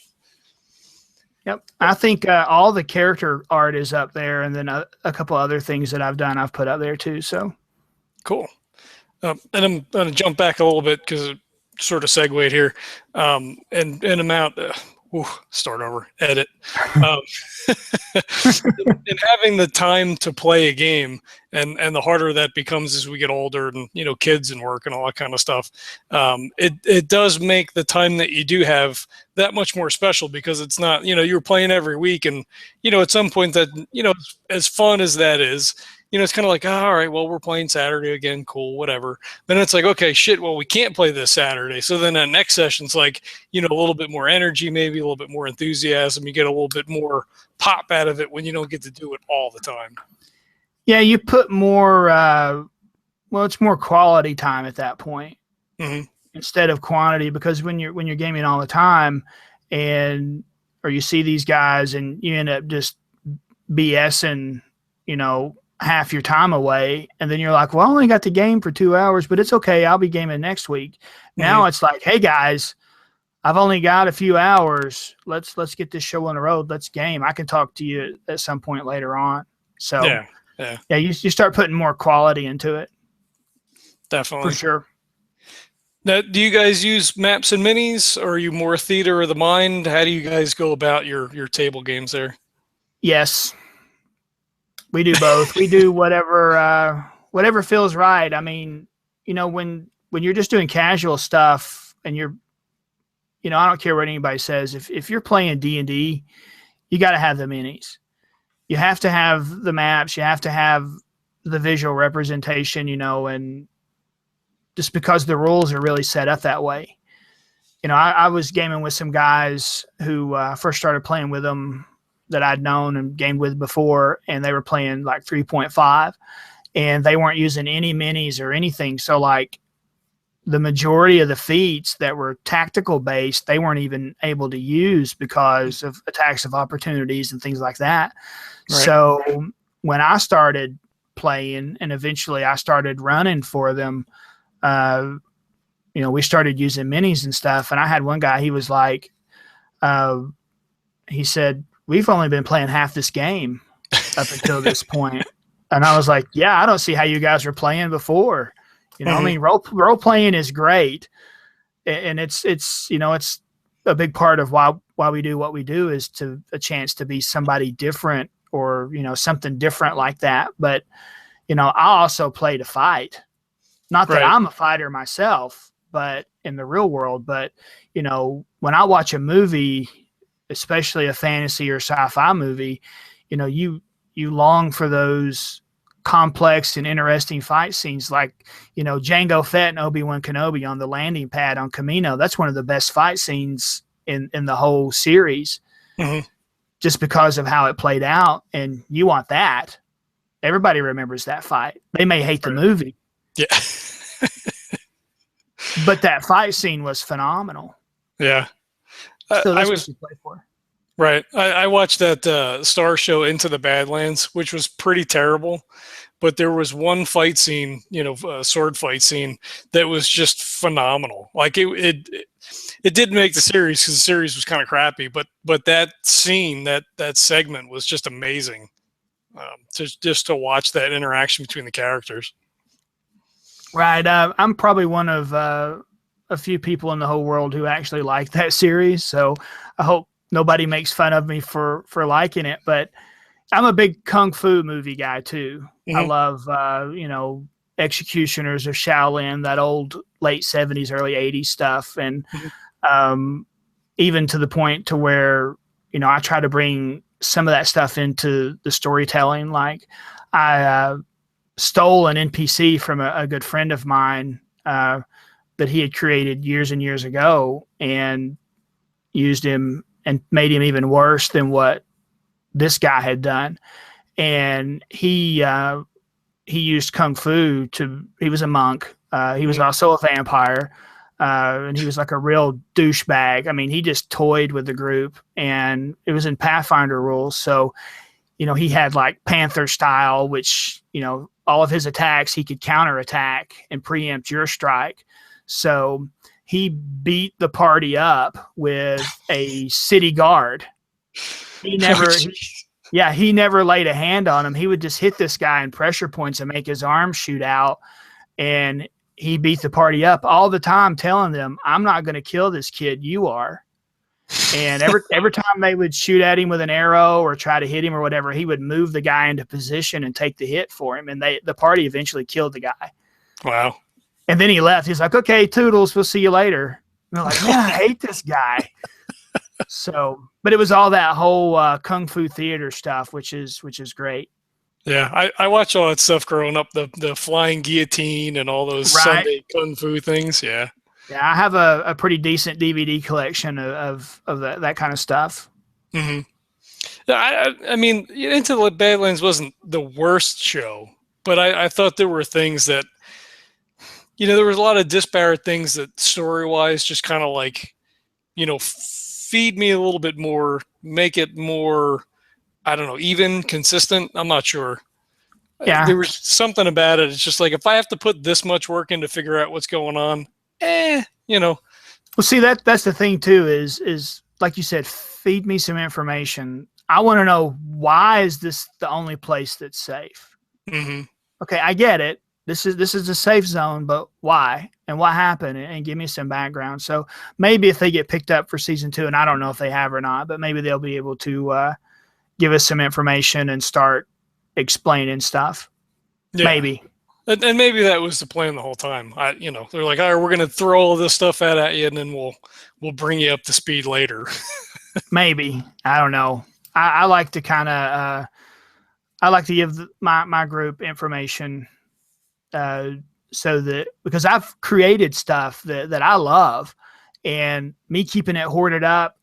Yep. I think all the character art is up there, and then a couple other things that I've done I've put up there too. So Cool. And I'm going to jump back a little bit because it sort of segued here. And amount, start over, edit. And having the time to play a game, and the harder that becomes as we get older, and kids and work and all that kind of stuff, it does make the time that you do have that much more special, because it's not, you're playing every week, and at some point that, as fun as that is, it's kind of like, oh, all right, well, we're playing Saturday again, cool, whatever. Then it's like, okay, shit, well, we can't play this Saturday. So then that next session's like, a little bit more energy, maybe a little bit more enthusiasm. You get a little bit more pop out of it when you don't get to do it all the time. Yeah, you put more, well, it's more quality time at that point instead of quantity, because when you're gaming all the time, or you see these guys and you end up just BSing, half your time away, and then you're like, well, I only got the game for 2 hours, but it's okay, I'll be gaming next week. Now it's like, hey guys, I've only got a few hours. Let's get this show on the road. Let's game. I can talk to you at some point later on. So yeah, you start putting more quality into it. Definitely. For sure. Now, do you guys use maps and minis, or are you more theater of the mind? How do you guys go about your table games there? Yes. We do both. We do whatever feels right. I mean, when you're just doing casual stuff and you're, I don't care what anybody says. If you're playing D&D, you got to have the minis. You have to have the maps. You have to have the visual representation, and just because the rules are really set up that way. I was gaming with some guys who first started playing with them that I'd known and gamed with before, and they were playing like 3.5, and they weren't using any minis or anything. So like the majority of the feats that were tactical based, they weren't even able to use because of attacks of opportunities and things like that. Right. So when I started playing, and eventually I started running for them, we started using minis and stuff. And I had one guy, he was like, he said, we've only been playing half this game up until this point. And I was like, yeah, I don't see how you guys were playing before. I mean, role playing is great. And it's a big part of why we do what we do, is a chance to be somebody different, or, something different like that. But, I also play to fight. Not that I'm a fighter myself, but in the real world. But, when I watch a movie, especially a fantasy or sci-fi movie, you long for those complex and interesting fight scenes, like, Jango Fett and Obi-Wan Kenobi on the landing pad on Kamino. That's one of the best fight scenes in the whole series, just because of how it played out. And you want that. Everybody remembers that fight. They may hate the movie. Yeah. But that fight scene was phenomenal. Yeah. So that's what you play for. Right. I watched that Star show Into the Badlands, which was pretty terrible. But there was one fight scene, sword fight scene, that was just phenomenal. Like it didn't make the series because the series was kind of crappy. But that scene, that segment was just amazing. Just to watch that interaction between the characters. Right. I'm probably one of a few people in the whole world who actually like that series. So I hope nobody makes fun of me for liking it. But I'm a big kung fu movie guy too. I love, Executioners of Shaolin, that old late 70s, early 80s stuff. And even to the point to where, I try to bring some of that stuff into the storytelling. Like I stole an NPC from a good friend of mine that he had created years and years ago, and used him and made him even worse than what this guy had done. And he used kung fu he was a monk. He was also a vampire. And he was like a real douchebag. I mean, he just toyed with the group, and it was in Pathfinder rules. So, he had like Panther style, which, all of his attacks, he could counterattack and preempt your strike. So he beat the party up with a city guard. He never laid a hand on him. He would just hit this guy in pressure points and make his arm shoot out. and he beat the party up all the time, telling them, "I'm not going to kill this kid. You are." And every time they would shoot at him with an arrow or try to hit him or whatever, he would move the guy into position and take the hit for him. And the party eventually killed the guy. Wow. And then he left. He's like, "Okay, toodles, we'll see you later." And they're like, "Man, I hate this guy." So, but it was all that whole kung fu theater stuff, which is great. Yeah, I watched all that stuff growing up, the flying guillotine and all those Sunday kung fu things. Yeah. Yeah, I have a pretty decent DVD collection of that kind of stuff. Mm-hmm. I mean, Into the Badlands wasn't the worst show, but I thought there were things that, there was a lot of disparate things that story-wise just kind of like, feed me a little bit more, make it more, I don't know, even, consistent. I'm not sure. Yeah. There was something about it. It's just like, if I have to put this much work in to figure out what's going on, Well, see, that's the thing too, is like you said, feed me some information. I want to know, why is this the only place that's safe? Mm-hmm. Okay, I get it. This is a safe zone, but why? And what happened? And give me some background. So maybe if they get picked up for season 2, and I don't know if they have or not, but maybe they'll be able to give us some information and start explaining stuff. Yeah. Maybe. And maybe that was the plan the whole time. They're like, all right, we're going to throw all this stuff at you, and then we'll bring you up to speed later. Maybe. I don't know. I like to kind of I like to give my group information so that, because I've created stuff that I love, and me keeping it hoarded up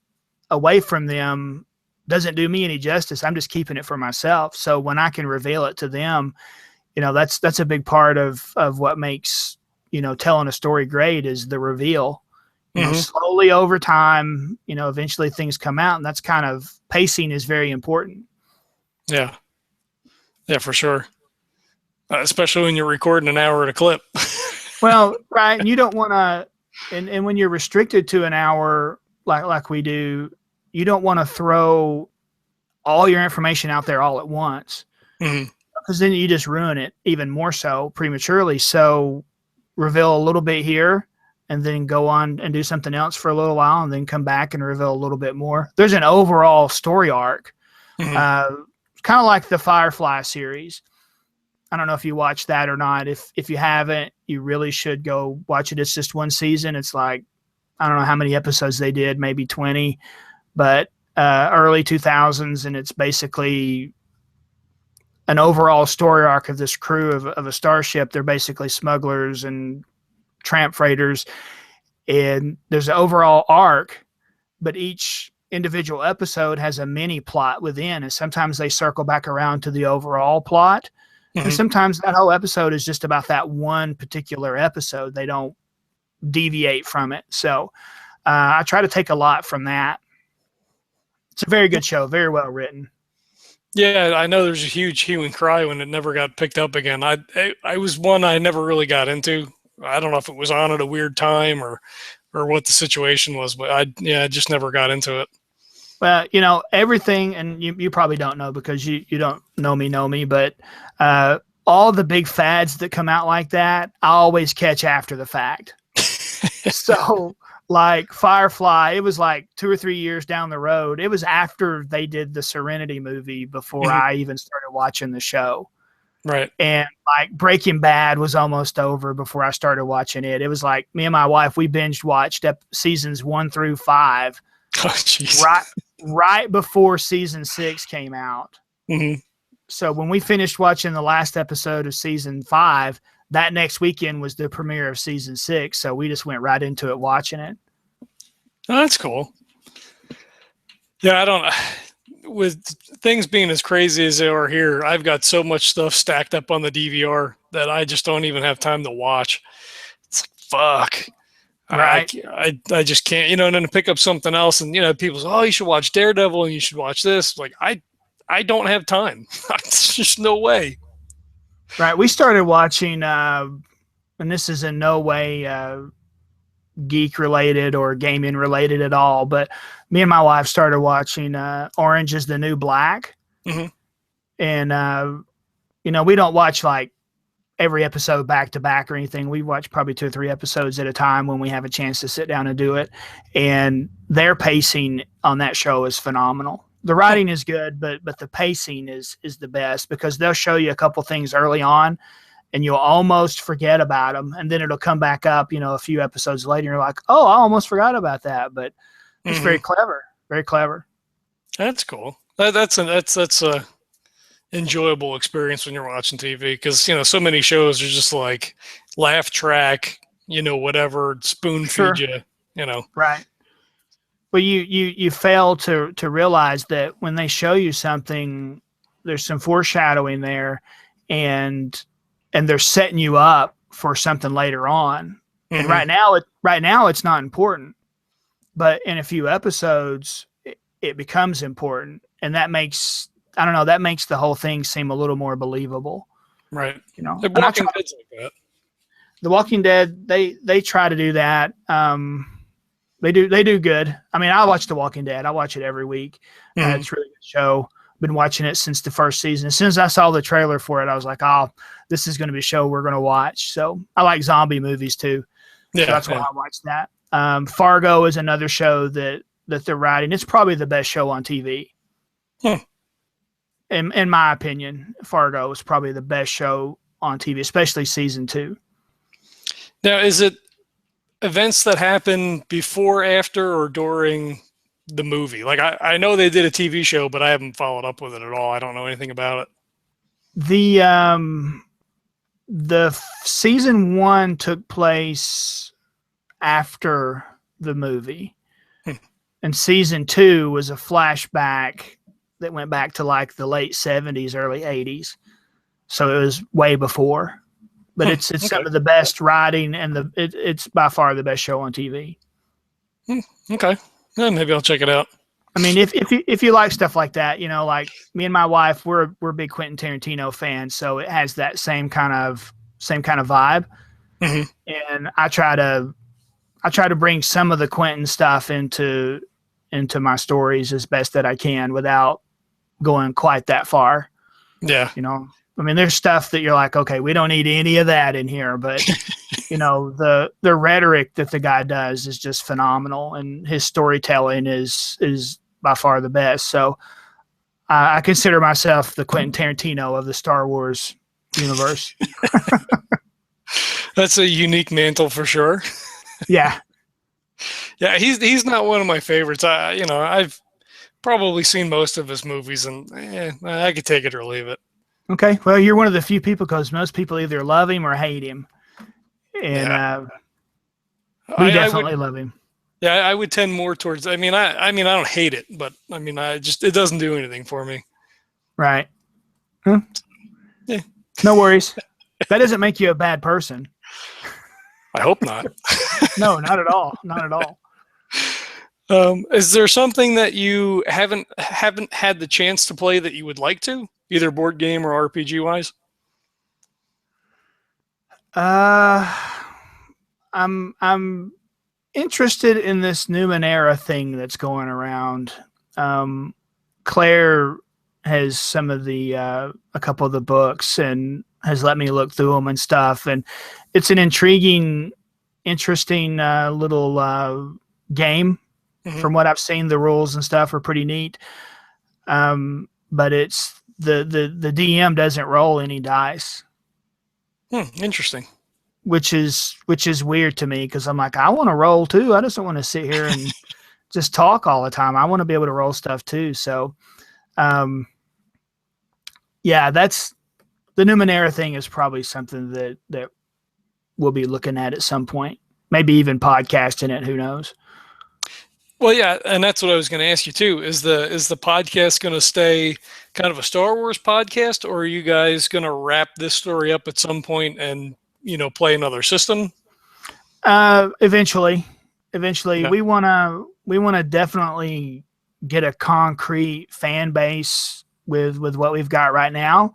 away from them doesn't do me any justice. I'm just keeping it for myself. So when I can reveal it to them, that's a big part of what makes, telling a story great, is the reveal. Slowly over time, eventually things come out, and that's kind of, pacing is very important. Yeah. Yeah, for sure. Especially when you're recording an hour at a clip. Well, right. And you don't want to, and when you're restricted to an hour, like we do, you don't want to throw all your information out there all at once. Mm-hmm. Because then you just ruin it even more so prematurely. So reveal a little bit here, and then go on and do something else for a little while, and then come back and reveal a little bit more. There's an overall story arc, kind of like the Firefly series. I don't know if you watched that or not. If you haven't, you really should go watch it. It's just one season. It's like, I don't know how many episodes they did, maybe 20, but early 2000s, and it's basically an overall story arc of this crew of a starship. They're basically smugglers and tramp freighters, and there's an overall arc, but each individual episode has a mini plot within, and sometimes they circle back around to the overall plot, and sometimes that whole episode is just about that one particular episode. They don't deviate from it. So I try to take a lot from that. It's a very good show, very well written. Yeah, I know there's a huge hue and cry when it never got picked up again. I was one I never really got into. I don't know if it was on at a weird time or what the situation was, but I just never got into it. Well, everything, and you probably don't know because you don't know me, but all the big fads that come out like that, I always catch after the fact. So, like Firefly, it was like 2 or 3 years down the road. It was after they did the Serenity movie before I even started watching the show. Right. And like Breaking Bad was almost over before I started watching it. It was like me and my wife, we binge watched seasons 1 through 5. Oh, jeez. Right before season 6 came out. Mm-hmm. So when we finished watching the last episode of season 5, that next weekend was the premiere of season 6. So we just went right into it watching it. Oh, that's cool. Yeah, with things being as crazy as they are here, I've got so much stuff stacked up on the DVR that I just don't even have time to watch. It's like, fuck. Right. I just can't, and then to pick up something else, and people say, oh, you should watch Daredevil and you should watch this. Like, I don't have time. There's just no way. Right. We started watching, and this is in no way geek related or gaming related at all, but me and my wife started watching Orange is the New Black. Mm-hmm. And, we don't watch like every episode back to back or anything. We watch probably 2 or 3 episodes at a time when we have a chance to sit down and do it. And their pacing on that show is phenomenal. The writing is good, but the pacing is the best, because they'll show you a couple things early on and you'll almost forget about them, and then it'll come back up, a few episodes later, and you're like, oh, I almost forgot about that. But it's very clever, very clever. That's cool. That's a enjoyable experience when you're watching TV, because so many shows are just like laugh track, whatever, spoon feed you, Right. Well, you fail to realize that when they show you something, there's some foreshadowing there, and they're setting you up for something later on. And right now it's not important, but in a few episodes it becomes important, and that makes the whole thing seem a little more believable. Right. The Walking Dead's like that. The Walking Dead, they try to do that. They do good. I mean, I watch The Walking Dead. I watch it every week. It's a really good show. Been watching it since the first season. As soon as I saw the trailer for it, I was like, oh, this is going to be a show we're going to watch. So I like zombie movies too. Yeah, so that's why I watched that. Fargo is another show that they're writing. It's probably the best show on TV. In my opinion, Fargo is probably the best show on TV, especially season 2. Now, is it events that happen before, after, or during the movie? Like, I know they did a TV show, but I haven't followed up with it at all. I don't know anything about it. The season 1 took place after the movie, and season 2 was a flashback that went back to like the late 70s, early 80s. So it was way before. But it's some of the best writing, and it's by far the best show on TV. Okay. Yeah, maybe I'll check it out. I mean, if you like stuff like that, like me and my wife, we're big Quentin Tarantino fans, so it has that same kind of vibe. And I try to bring some of the Quentin stuff into my stories as best that I can without going quite that far. Yeah. I mean, there's stuff that you're like, okay, we don't need any of that in here, but the rhetoric that the guy does is just phenomenal, and his storytelling is by far the best. So I consider myself the Quentin Tarantino of the Star Wars universe. That's a unique mantle for sure. Yeah. Yeah, he's not one of my favorites. I've probably seen most of his movies, and I could take it or leave it. Okay, well, you're one of the few people, because most people either love him or hate him, and we definitely love him. Yeah, I would tend more towards. I mean, I don't hate it, but I mean, it doesn't do anything for me. Right. Yeah. No worries. That doesn't make you a bad person. I hope not. No, not at all. Not at all. Is there something that you haven't had the chance to play that you would like to, either board game or RPG wise? I'm interested in this Numenera thing that's going around. Claire has some of a couple of the books and has let me look through them and stuff, and it's an interesting little game. From what I've seen, the rules and stuff are pretty neat. But it's the DM doesn't roll any dice. Interesting. Which is weird to me, because I'm like, I want to roll too. I just don't want to sit here and just talk all the time. I want to be able to roll stuff too. So, that's the Numenera thing is probably something that we'll be looking at some point. Maybe even podcasting it. Who knows? Well, yeah, and that's what I was going to ask you too. Is the podcast going to stay kind of a Star Wars podcast, or are you guys going to wrap this story up at some point and play another system? Eventually, yeah. we want to definitely get a concrete fan base with what we've got right now,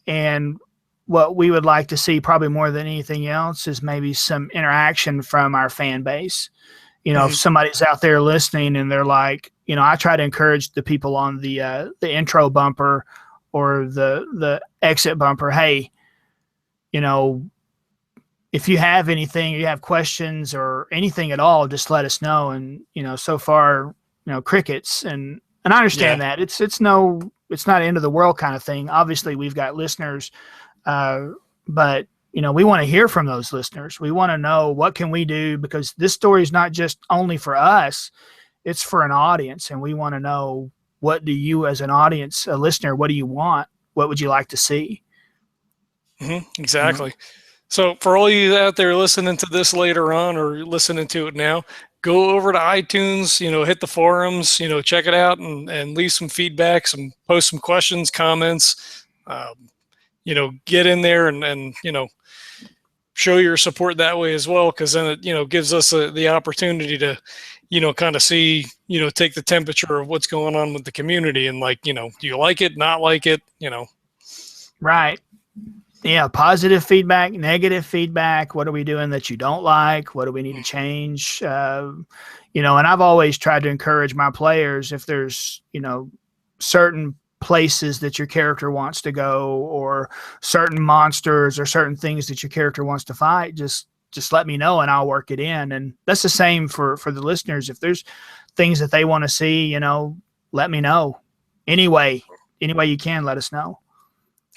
and what we would like to see probably more than anything else is maybe some interaction from our fan base. If somebody's out there listening and they're like, I try to encourage the people on the intro bumper or the exit bumper, hey, you know, if you have anything, you have questions or anything at all, just let us know. And, so far, crickets, and I understand that it's not the end of the world kind of thing. Obviously we've got listeners, but we want to hear from those listeners. We want to know what can we do, because this story is not just only for us, it's for an audience. And we want to know, what do you as an audience, a listener, what do you want? What would you like to see? Exactly. So for all you out there listening to this later on or listening to it now, go over to iTunes, hit the forums, check it out and leave some feedback, post some questions, comments, get in there and show your support that way as well. Cause then it, gives us the opportunity to, kind of see, take the temperature of what's going on with the community and do you like it, not like it, Right. Yeah, positive feedback, negative feedback. What are we doing that you don't like? What do we need to change? And I've always tried to encourage my players, if there's, certain places that your character wants to go, or certain monsters or certain things that your character wants to fight, just let me know and I'll work it in. And that's the same for the listeners. If there's things that they want to see, let me know. Any way you can, let us know.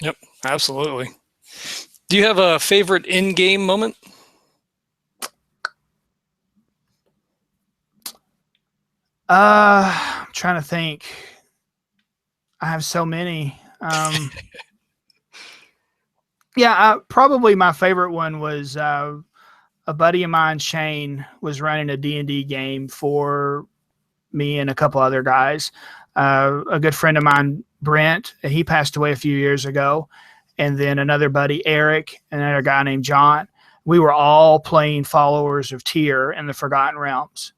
Yep, absolutely. Do you have a favorite in-game moment? I'm trying to think. I have so many. Probably my favorite one was a buddy of mine, Shane, was running a D&D game for me and a couple other guys. A good friend of mine, Brent, he passed away a few years ago. And then another buddy, Eric, and another guy named John. We were all playing followers of Tyr in the Forgotten Realms.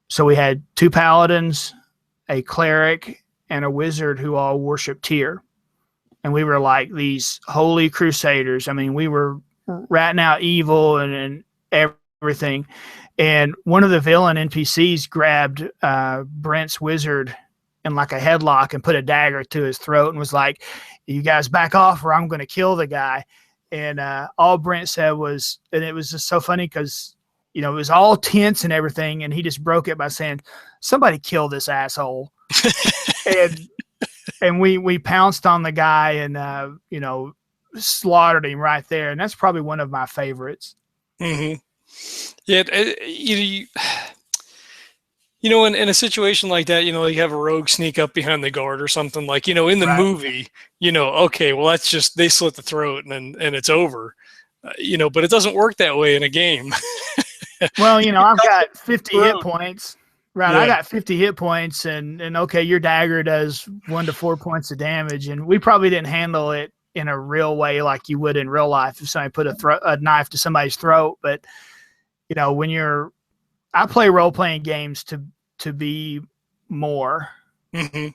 So we had 2 paladins, a cleric, and a wizard who all worshiped Tyr. And we were like these holy crusaders. I mean, we were ratting out evil and everything. And one of the villain NPCs grabbed Brent's wizard in like a headlock and put a dagger to his throat and was like, "You guys back off or I'm going to kill the guy." And all Brent said was, and it was just so funny because, it was all tense and everything. And he just broke it by saying, "Somebody kill this asshole." and we pounced on the guy and, slaughtered him right there. And that's probably one of my favorites. Mm-hmm. Yeah. In a situation like that, you have a rogue sneak up behind the guard or something like, in the movie, okay, well, that's just, they slit the throat and it's over, but it doesn't work that way in a game. Well, I've got 50 hit points, right? Yeah. I got 50 hit points and okay, your dagger does 1 to 4 points of damage. And we probably didn't handle it in a real way like you would in real life if somebody put a knife to somebody's throat. But, I play role-playing games to be more. Mm-hmm.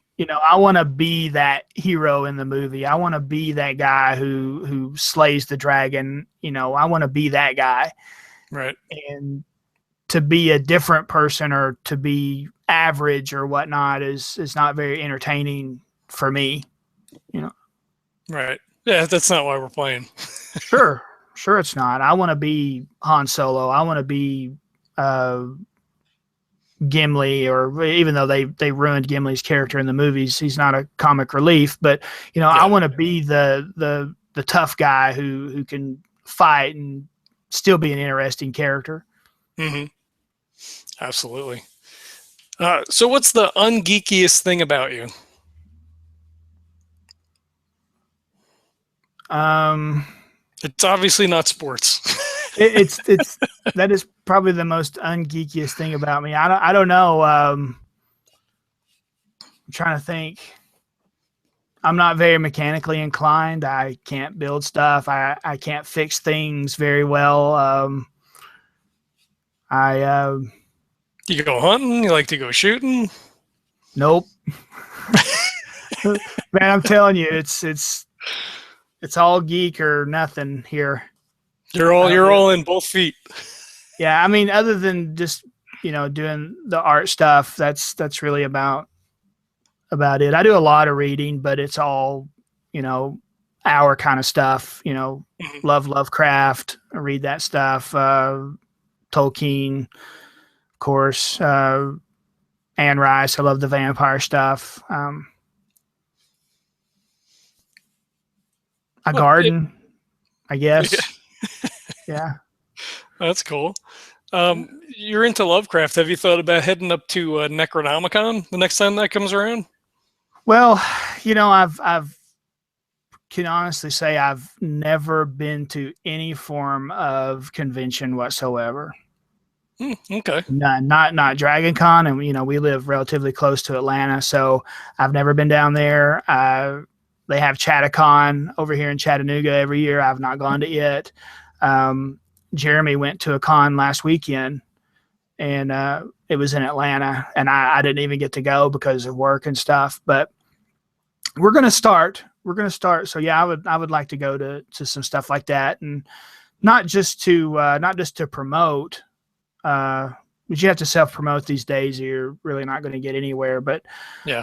I want to be that hero in the movie. I want to be that guy who slays the dragon. I want to be that guy. Right. And to be a different person or to be average or whatnot is not very entertaining for me. Right. Yeah, that's not why we're playing. Sure it's not. I want to be Han Solo. I want to be Gimli, or even though they ruined Gimli's character in the movies, he's not a comic relief, but I want to be the tough guy who can fight and still be an interesting character. Mm-hmm. Absolutely. So what's the ungeekiest thing about you? It's obviously not sports. it's that is probably the most ungeekiest thing about me. I don't know. I'm trying to think. I'm not very mechanically inclined. I can't build stuff. I can't fix things very well. You go hunting? You like to go shooting? Nope. Man, I'm telling you, it's all geek or nothing here. You're all in both feet. Yeah, I mean, other than just doing the art stuff, that's really about it. I do a lot of reading, but it's all hour kind of stuff. Mhm. Love Lovecraft. I read that stuff. Tolkien, of course. Anne Rice. I love the vampire stuff. A Well, garden, I yeah, guess. Yeah. that's cool. You're into Lovecraft. Have you thought about heading up to Necronomicon the next time that comes around? Well, I've can honestly say I've never been to any form of convention whatsoever. Okay. Not Dragon Con, and we live relatively close to Atlanta, so I've never been down there. They have Chattacon over here in Chattanooga every year. I've not gone to it. Um, Jeremy went to a con last weekend, and it was in Atlanta, and I didn't even get to go because of work and stuff. But we're gonna start. We're gonna start. So yeah, I would like to go to some stuff like that, and not just to promote. But you have to self promote these days. Or you're really not going to get anywhere. But Yeah.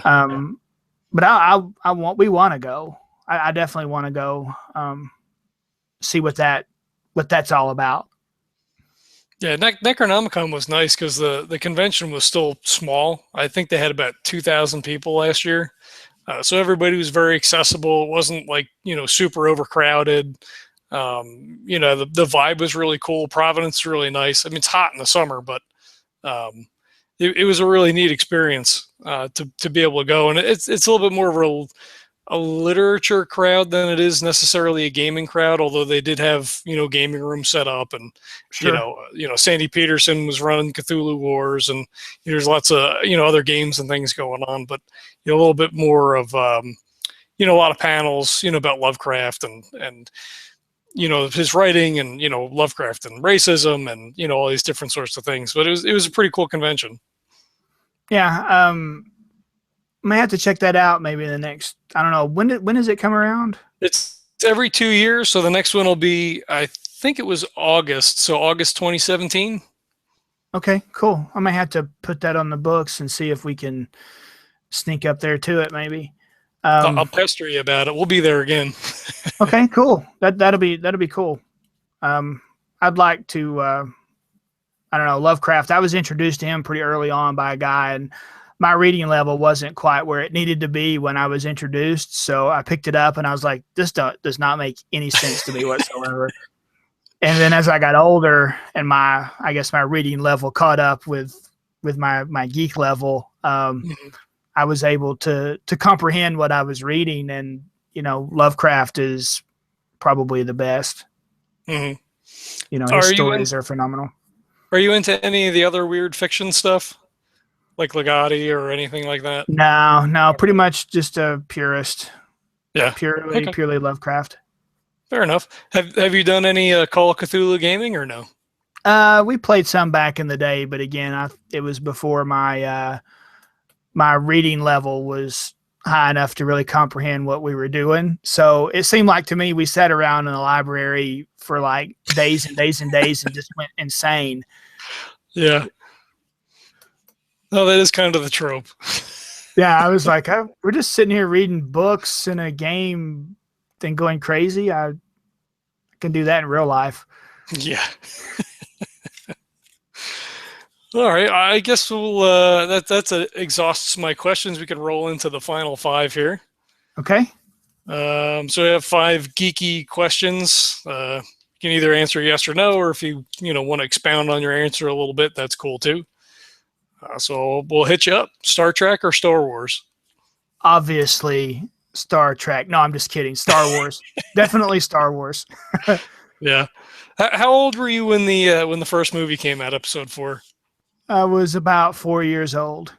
but I want we want to go. I definitely want to go see what that's all about. Yeah, Necronomicon was nice because the convention was still small. I think they had about 2,000 people last year. So everybody was very accessible. It wasn't like, super overcrowded. The vibe was really cool. Providence is really nice. I mean, it's hot in the summer, but it was a really neat experience to be able to go. And it's a little bit more of a literature crowd than it is necessarily a gaming crowd, although they did have, gaming rooms set up, and Sure. Sandy Peterson was running Cthulhu Wars, and there's lots of other games and things going on, but a little bit more of a lot of panels about Lovecraft and his writing, and Lovecraft and racism, and all these different sorts of things. But it was a pretty cool convention. Yeah. May have to check that out maybe in the next. I don't know when does it come around? It's every 2 years, so the next one will be, I think it was August, so August 2017. Okay, cool. I may have to put that on the books and see if we can sneak up there to it maybe. I'll pester you about it. We'll be there again. Okay, cool. That'll be cool. I'd like to. I don't know, Lovecraft. I was introduced to him pretty early on by a guy, and my reading level wasn't quite where it needed to be when I was introduced. So I picked it up, and I was like, "This does not make any sense to me whatsoever." And then as I got older, and I guess my reading level caught up with my geek level, I was able to comprehend what I was reading, and Lovecraft is probably the best. Mm-hmm. His stories are phenomenal. Are you into any of the other weird fiction stuff, like Legati or anything like that? No, pretty much just a purist. Yeah, Purely Lovecraft. Fair enough. Have you done any Call of Cthulhu gaming or no? We played some back in the day, but again, it was before my reading level was high enough to really comprehend what we were doing. So it seemed like to me we sat around in the library for like days and days and days and just went insane. Yeah. No, that is kind of the trope. Yeah, I was like, we're just sitting here reading books in a game and going crazy. I can do that in real life. Yeah. All right. I guess we'll that exhausts my questions. We can roll into the final 5 here. Okay. So we have 5 geeky questions. You can either answer yes or no, or if you want to expound on your answer a little bit, that's cool too. So we'll hit you up. Star Trek or Star Wars? Obviously, Star Trek. No, I'm just kidding. Star Wars. Definitely Star Wars. Yeah. How old were you when the first movie came out, Episode 4? I was about 4 years old.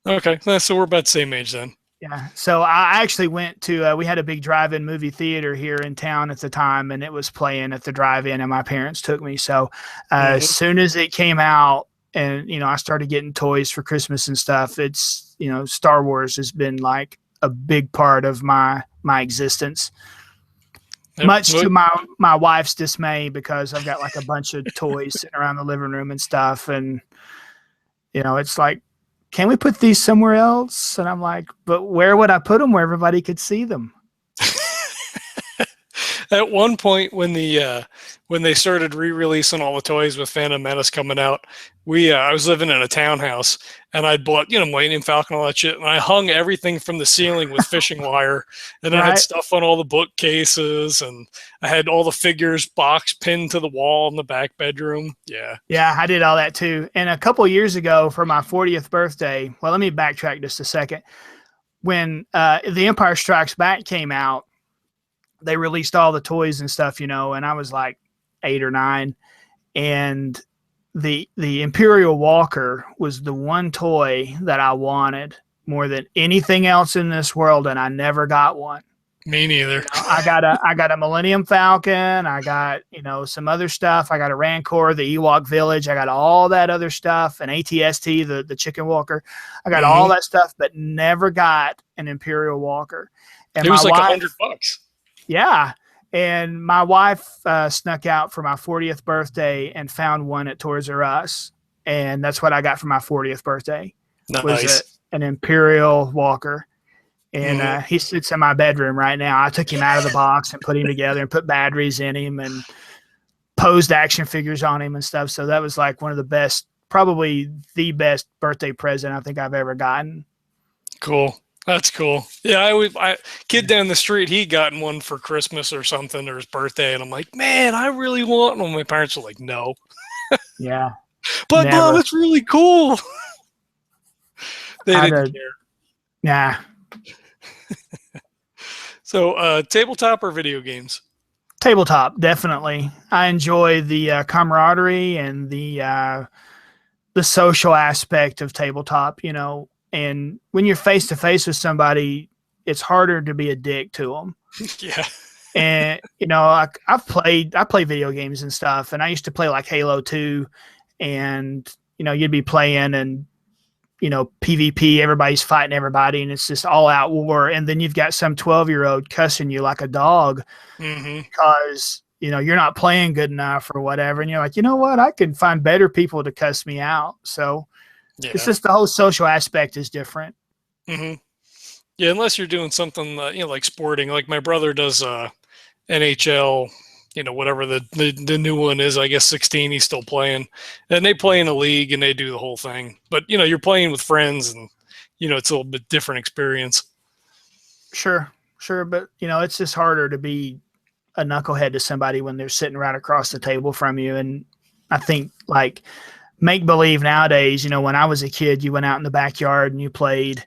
Okay, so we're about the same age then. Yeah. So I actually went to, we had a big drive-in movie theater here in town at the time, and it was playing at the drive-in, and my parents took me. So as soon as it came out and, I started getting toys for Christmas and stuff, it's, Star Wars has been like a big part of my existence. Yep. Much to my wife's dismay, because I've got like a bunch of toys sitting around the living room and stuff. And, it's like, can we put these somewhere else? And I'm like, but where would I put them where everybody could see them? At one point, when they started re-releasing all the toys with Phantom Menace coming out, I was living in a townhouse, and I'd bought Millennium Falcon, all that shit, and I hung everything from the ceiling with fishing wire, and I had stuff on all the bookcases, and I had all the figures box pinned to the wall in the back bedroom. Yeah, I did all that too. And a couple of years ago, for my 40th birthday, well, let me backtrack just a second. When The Empire Strikes Back came out, they released all the toys and stuff, and I was like 8 or 9, and the Imperial Walker was the one toy that I wanted more than anything else in this world, and I never got one. Me neither. I got a Millennium Falcon. I got, some other stuff. I got a Rancor, the Ewok Village. I got all that other stuff, an ATST, the Chicken Walker. I got all that stuff, but never got an Imperial Walker. And it was like $100. Yeah. And my wife snuck out for my 40th birthday and found one at Toys R Us. And that's what I got for my 40th birthday. Nice. Was an Imperial Walker. And he sits in my bedroom right now. I took him out of the box and put him together and put batteries in him and posed action figures on him and stuff. So that was like one of the best, probably the best birthday present I think I've ever gotten. Cool. That's cool. Yeah, I kid down the street, he gotten one for Christmas or something, or his birthday, and I'm like, man, I really want one. My parents are like, no. Yeah. But never. Mom, it's really cool. They didn't care. Yeah. So, tabletop or video games? Tabletop, definitely. I enjoy the camaraderie and the social aspect of tabletop, And when you're face to face with somebody, it's harder to be a dick to them. Yeah. And I play video games and stuff, and I used to play like Halo 2, and you'd be playing and PvP, everybody's fighting everybody, and it's just all out war. And then you've got some 12-year-old cussing you like a dog because you're not playing good enough or whatever. And you're like, you know what? I can find better people to cuss me out. So. Yeah. It's just the whole social aspect is different. Yeah, unless you're doing something like sporting, like my brother does NHL, whatever the new one is. I guess 16. He's still playing, and they play in a league and they do the whole thing. But you're playing with friends, and it's a little bit different experience. Sure, but it's just harder to be a knucklehead to somebody when they're sitting right across the table from you. And I think like. Make believe nowadays, when I was a kid, you went out in the backyard and you played,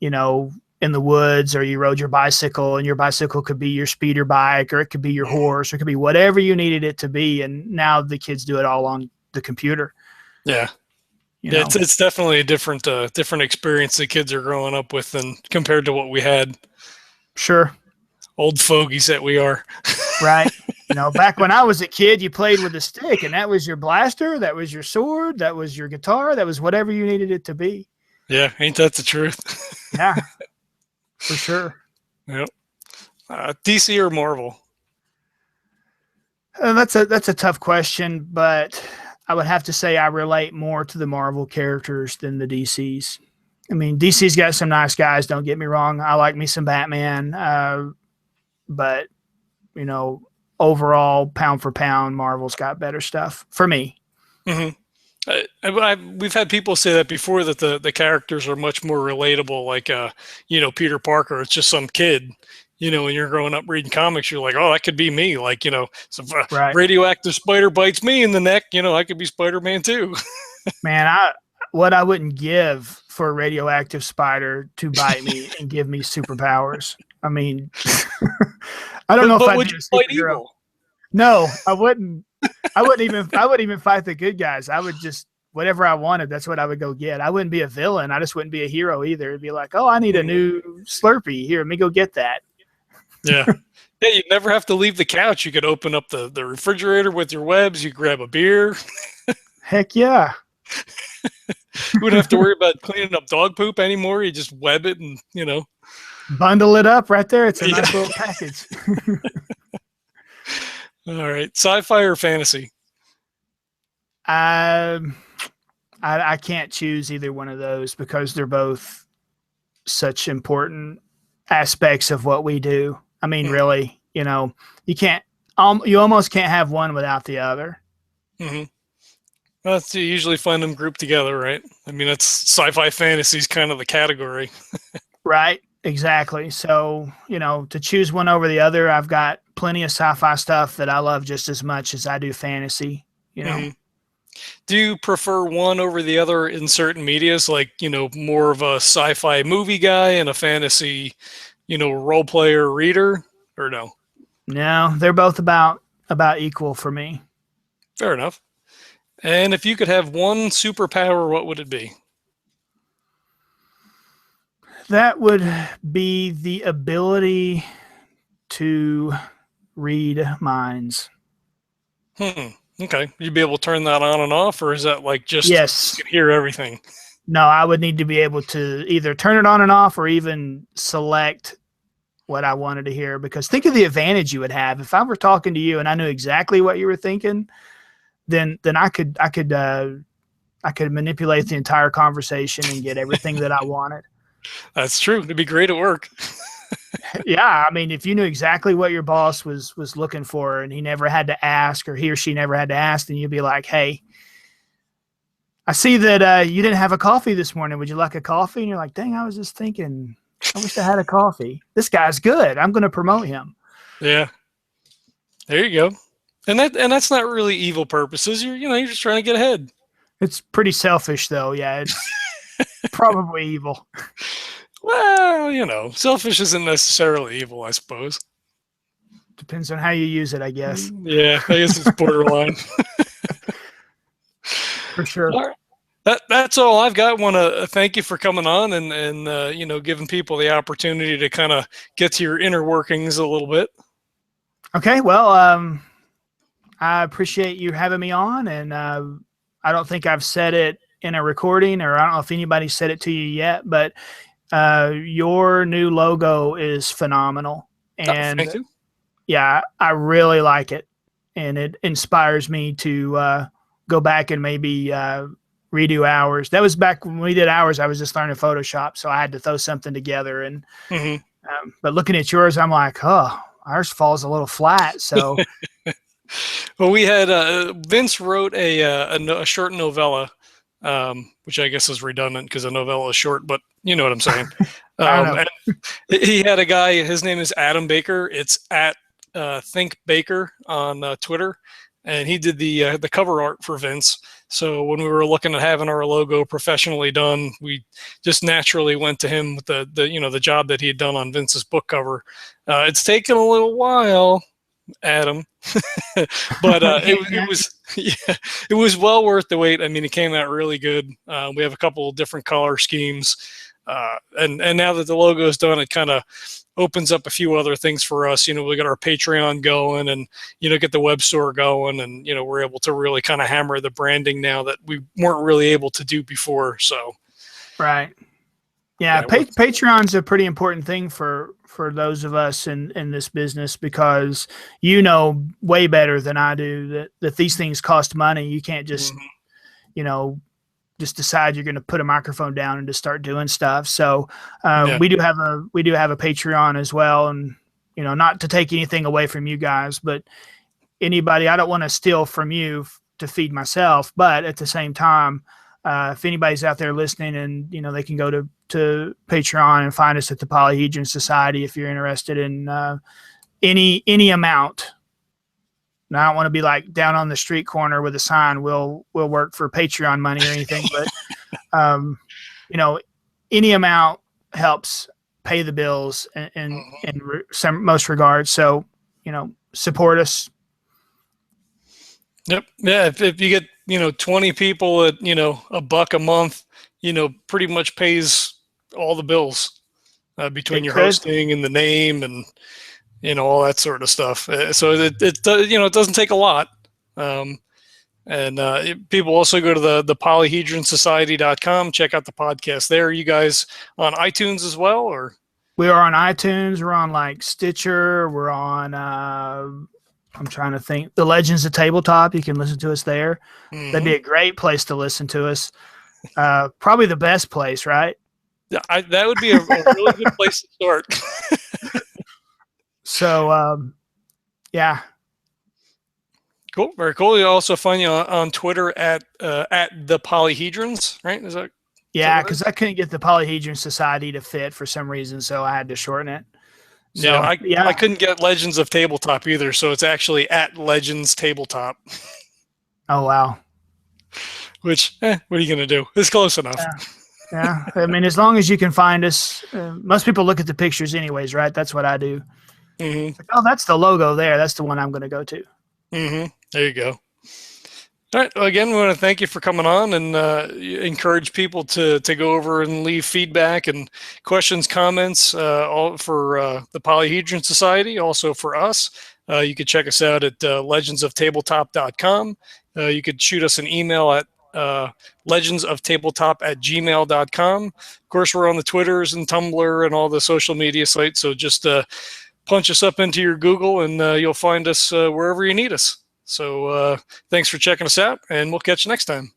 in the woods, or you rode your bicycle, and your bicycle could be your speeder bike, or it could be your horse, or it could be whatever you needed it to be. And now the kids do it all on the computer. Yeah. It's definitely a different experience the kids are growing up with than compared to what we had. Sure. Old fogies that we are. Right. Back when I was a kid, you played with a stick, and that was your blaster, that was your sword, that was your guitar, that was whatever you needed it to be. Yeah, ain't that the truth? Yeah, for sure. Yep. DC or Marvel? That's a tough question, but I would have to say I relate more to the Marvel characters than the DCs. I mean, DC's got some nice guys, don't get me wrong. I like me some Batman, but, overall, pound for pound, Marvel's got better stuff for me. We've had people say that before, that the characters are much more relatable. Like, Peter Parker, it's just some kid. When you're growing up reading comics, you're like, oh, that could be me. Like, so radioactive spider bites me in the neck, I could be Spider-Man too. Man, what I wouldn't give for a radioactive spider to bite me and give me superpowers. I mean, I don't know if I'd be a superhero. No, I wouldn't. I wouldn't even fight the good guys. I would just, whatever I wanted, that's what I would go get. I wouldn't be a villain. I just wouldn't be a hero either. It'd be like, oh, I need a new Slurpee. Here, let me go get that. Yeah. Yeah, you'd never have to leave the couch. You could open up the refrigerator with your webs. You grab a beer. Heck yeah. You wouldn't have to worry about cleaning up dog poop anymore. You just web it and, bundle it up right there. It's a nice little package. All right. Sci-fi or fantasy? I can't choose either one of those because they're both such important aspects of what we do. I mean, really, you can't You almost can't have one without the other. Mm-hmm. That's you usually find them grouped together, right? I mean, that's sci-fi fantasy's kind of the category. Right. Exactly. So, to choose one over the other, I've got plenty of sci-fi stuff that I love just as much as I do fantasy, Mm-hmm. Do you prefer one over the other in certain medias, like, more of a sci-fi movie guy and a fantasy, role player reader, or no? No, they're both about equal for me. Fair enough. And if you could have one superpower, what would it be? That would be the ability to read minds. Okay. You'd be able to turn that on and off, or is that like just Yes. you can hear everything? No, I would need to be able to either turn it on and off or even select what I wanted to hear, because think of the advantage you would have if I were talking to you and I knew exactly what you were thinking. Then I could manipulate the entire conversation and get everything that I wanted. That's true. It'd be great at work. Yeah, I mean, if you knew exactly what your boss was looking for and he never had to ask, or he or she never had to ask, then you'd be like, "Hey, I see that you didn't have a coffee this morning. Would you like a coffee?" And you're like, "Dang, I was just thinking, I wish I had a coffee. This guy's good. I'm going to promote him." Yeah. There you go. And that's not really evil purposes. You're just trying to get ahead. It's pretty selfish, though. Yeah, it's probably evil. Well, selfish isn't necessarily evil, I suppose. Depends on how you use it, I guess. Yeah, I guess it's borderline. For sure. All right. That's all I've got. Want to thank you for coming on and giving people the opportunity to kind of get to your inner workings a little bit. Okay, well, I appreciate you having me on, and I don't think I've said it in a recording, or I don't know if anybody said it to you yet, but your new logo is phenomenal. And thank you. Yeah, I really like it, and it inspires me to go back and maybe redo ours. That was back when we did ours. I was just learning Photoshop, so I had to throw something together. And but looking at yours, I'm like, oh, ours falls a little flat. So, well, we had Vince wrote a short novella, which I guess is redundant because a novella is short, but you know what I'm saying. And he had a guy. His name is Adam Baker. It's at Think Baker on Twitter, and he did the cover art for Vince. So when we were looking at having our logo professionally done, we just naturally went to him with the job that he had done on Vince's book cover. It's taken a little while, Adam, but it was well worth the wait. I mean, it came out really good. We have a couple of different color schemes, and now that the logo is done, it kind of opens up a few other things for us. We got our Patreon going, and get the web store going, and we're able to really kind of hammer the branding now that we weren't really able to do before. So, right, yeah, Patreon's a pretty important thing for those of us in this business, because way better than I do that these things cost money. You can't just just decide you're going to put a microphone down and just start doing stuff. So we do have a Patreon as well. And, not to take anything away from you guys, but anybody, I don't want to steal from you to feed myself, but at the same time, if anybody's out there listening and, they can go to Patreon and find us at the Polyhedron Society if you're interested in any amount. Now, I don't want to be like down on the street corner with a sign, we'll work for Patreon money or anything, but any amount helps pay the bills in most regards. So, support us. Yep. Yeah. If you get, 20 people at, $1 a month, pretty much pays all the bills between your hosting and the name and, all that sort of stuff. So it doesn't take a lot. And people also go to the polyhedronsociety.com, check out the podcast there. You guys on iTunes as well, or? We are on iTunes. We're on like Stitcher. We're on, I'm trying to think, the Legends of Tabletop. You can listen to us there. That'd be a great place to listen to us. Probably the best place, right? Yeah, that would be a really good place to start. So, yeah, Cool. Very cool. You'll also find you on Twitter at the Polyhedrons, right? Is that? Yeah, because I couldn't get the Polyhedron Society to fit for some reason, so I had to shorten it. So, I couldn't get Legends of Tabletop either, so it's actually at Legends Tabletop. Oh, wow. Which, what are you going to do? It's close enough. Yeah. I mean, as long as you can find us, most people look at the pictures anyways, right? That's what I do. Mm-hmm. Like, oh, that's the logo there. That's the one I'm going to go to. Mm-hmm. There you go. All right. Well, again, we want to thank you for coming on, and encourage people to go over and leave feedback and questions, comments, all for the Polyhedron Society, also for us. You could check us out at legendsoftabletop.com. You could shoot us an email at legendsoftabletop@gmail.com. Of course, we're on the Twitters and Tumblr and all the social media sites, so just punch us up into your Google, and you'll find us wherever you need us. So thanks for checking us out, and we'll catch you next time.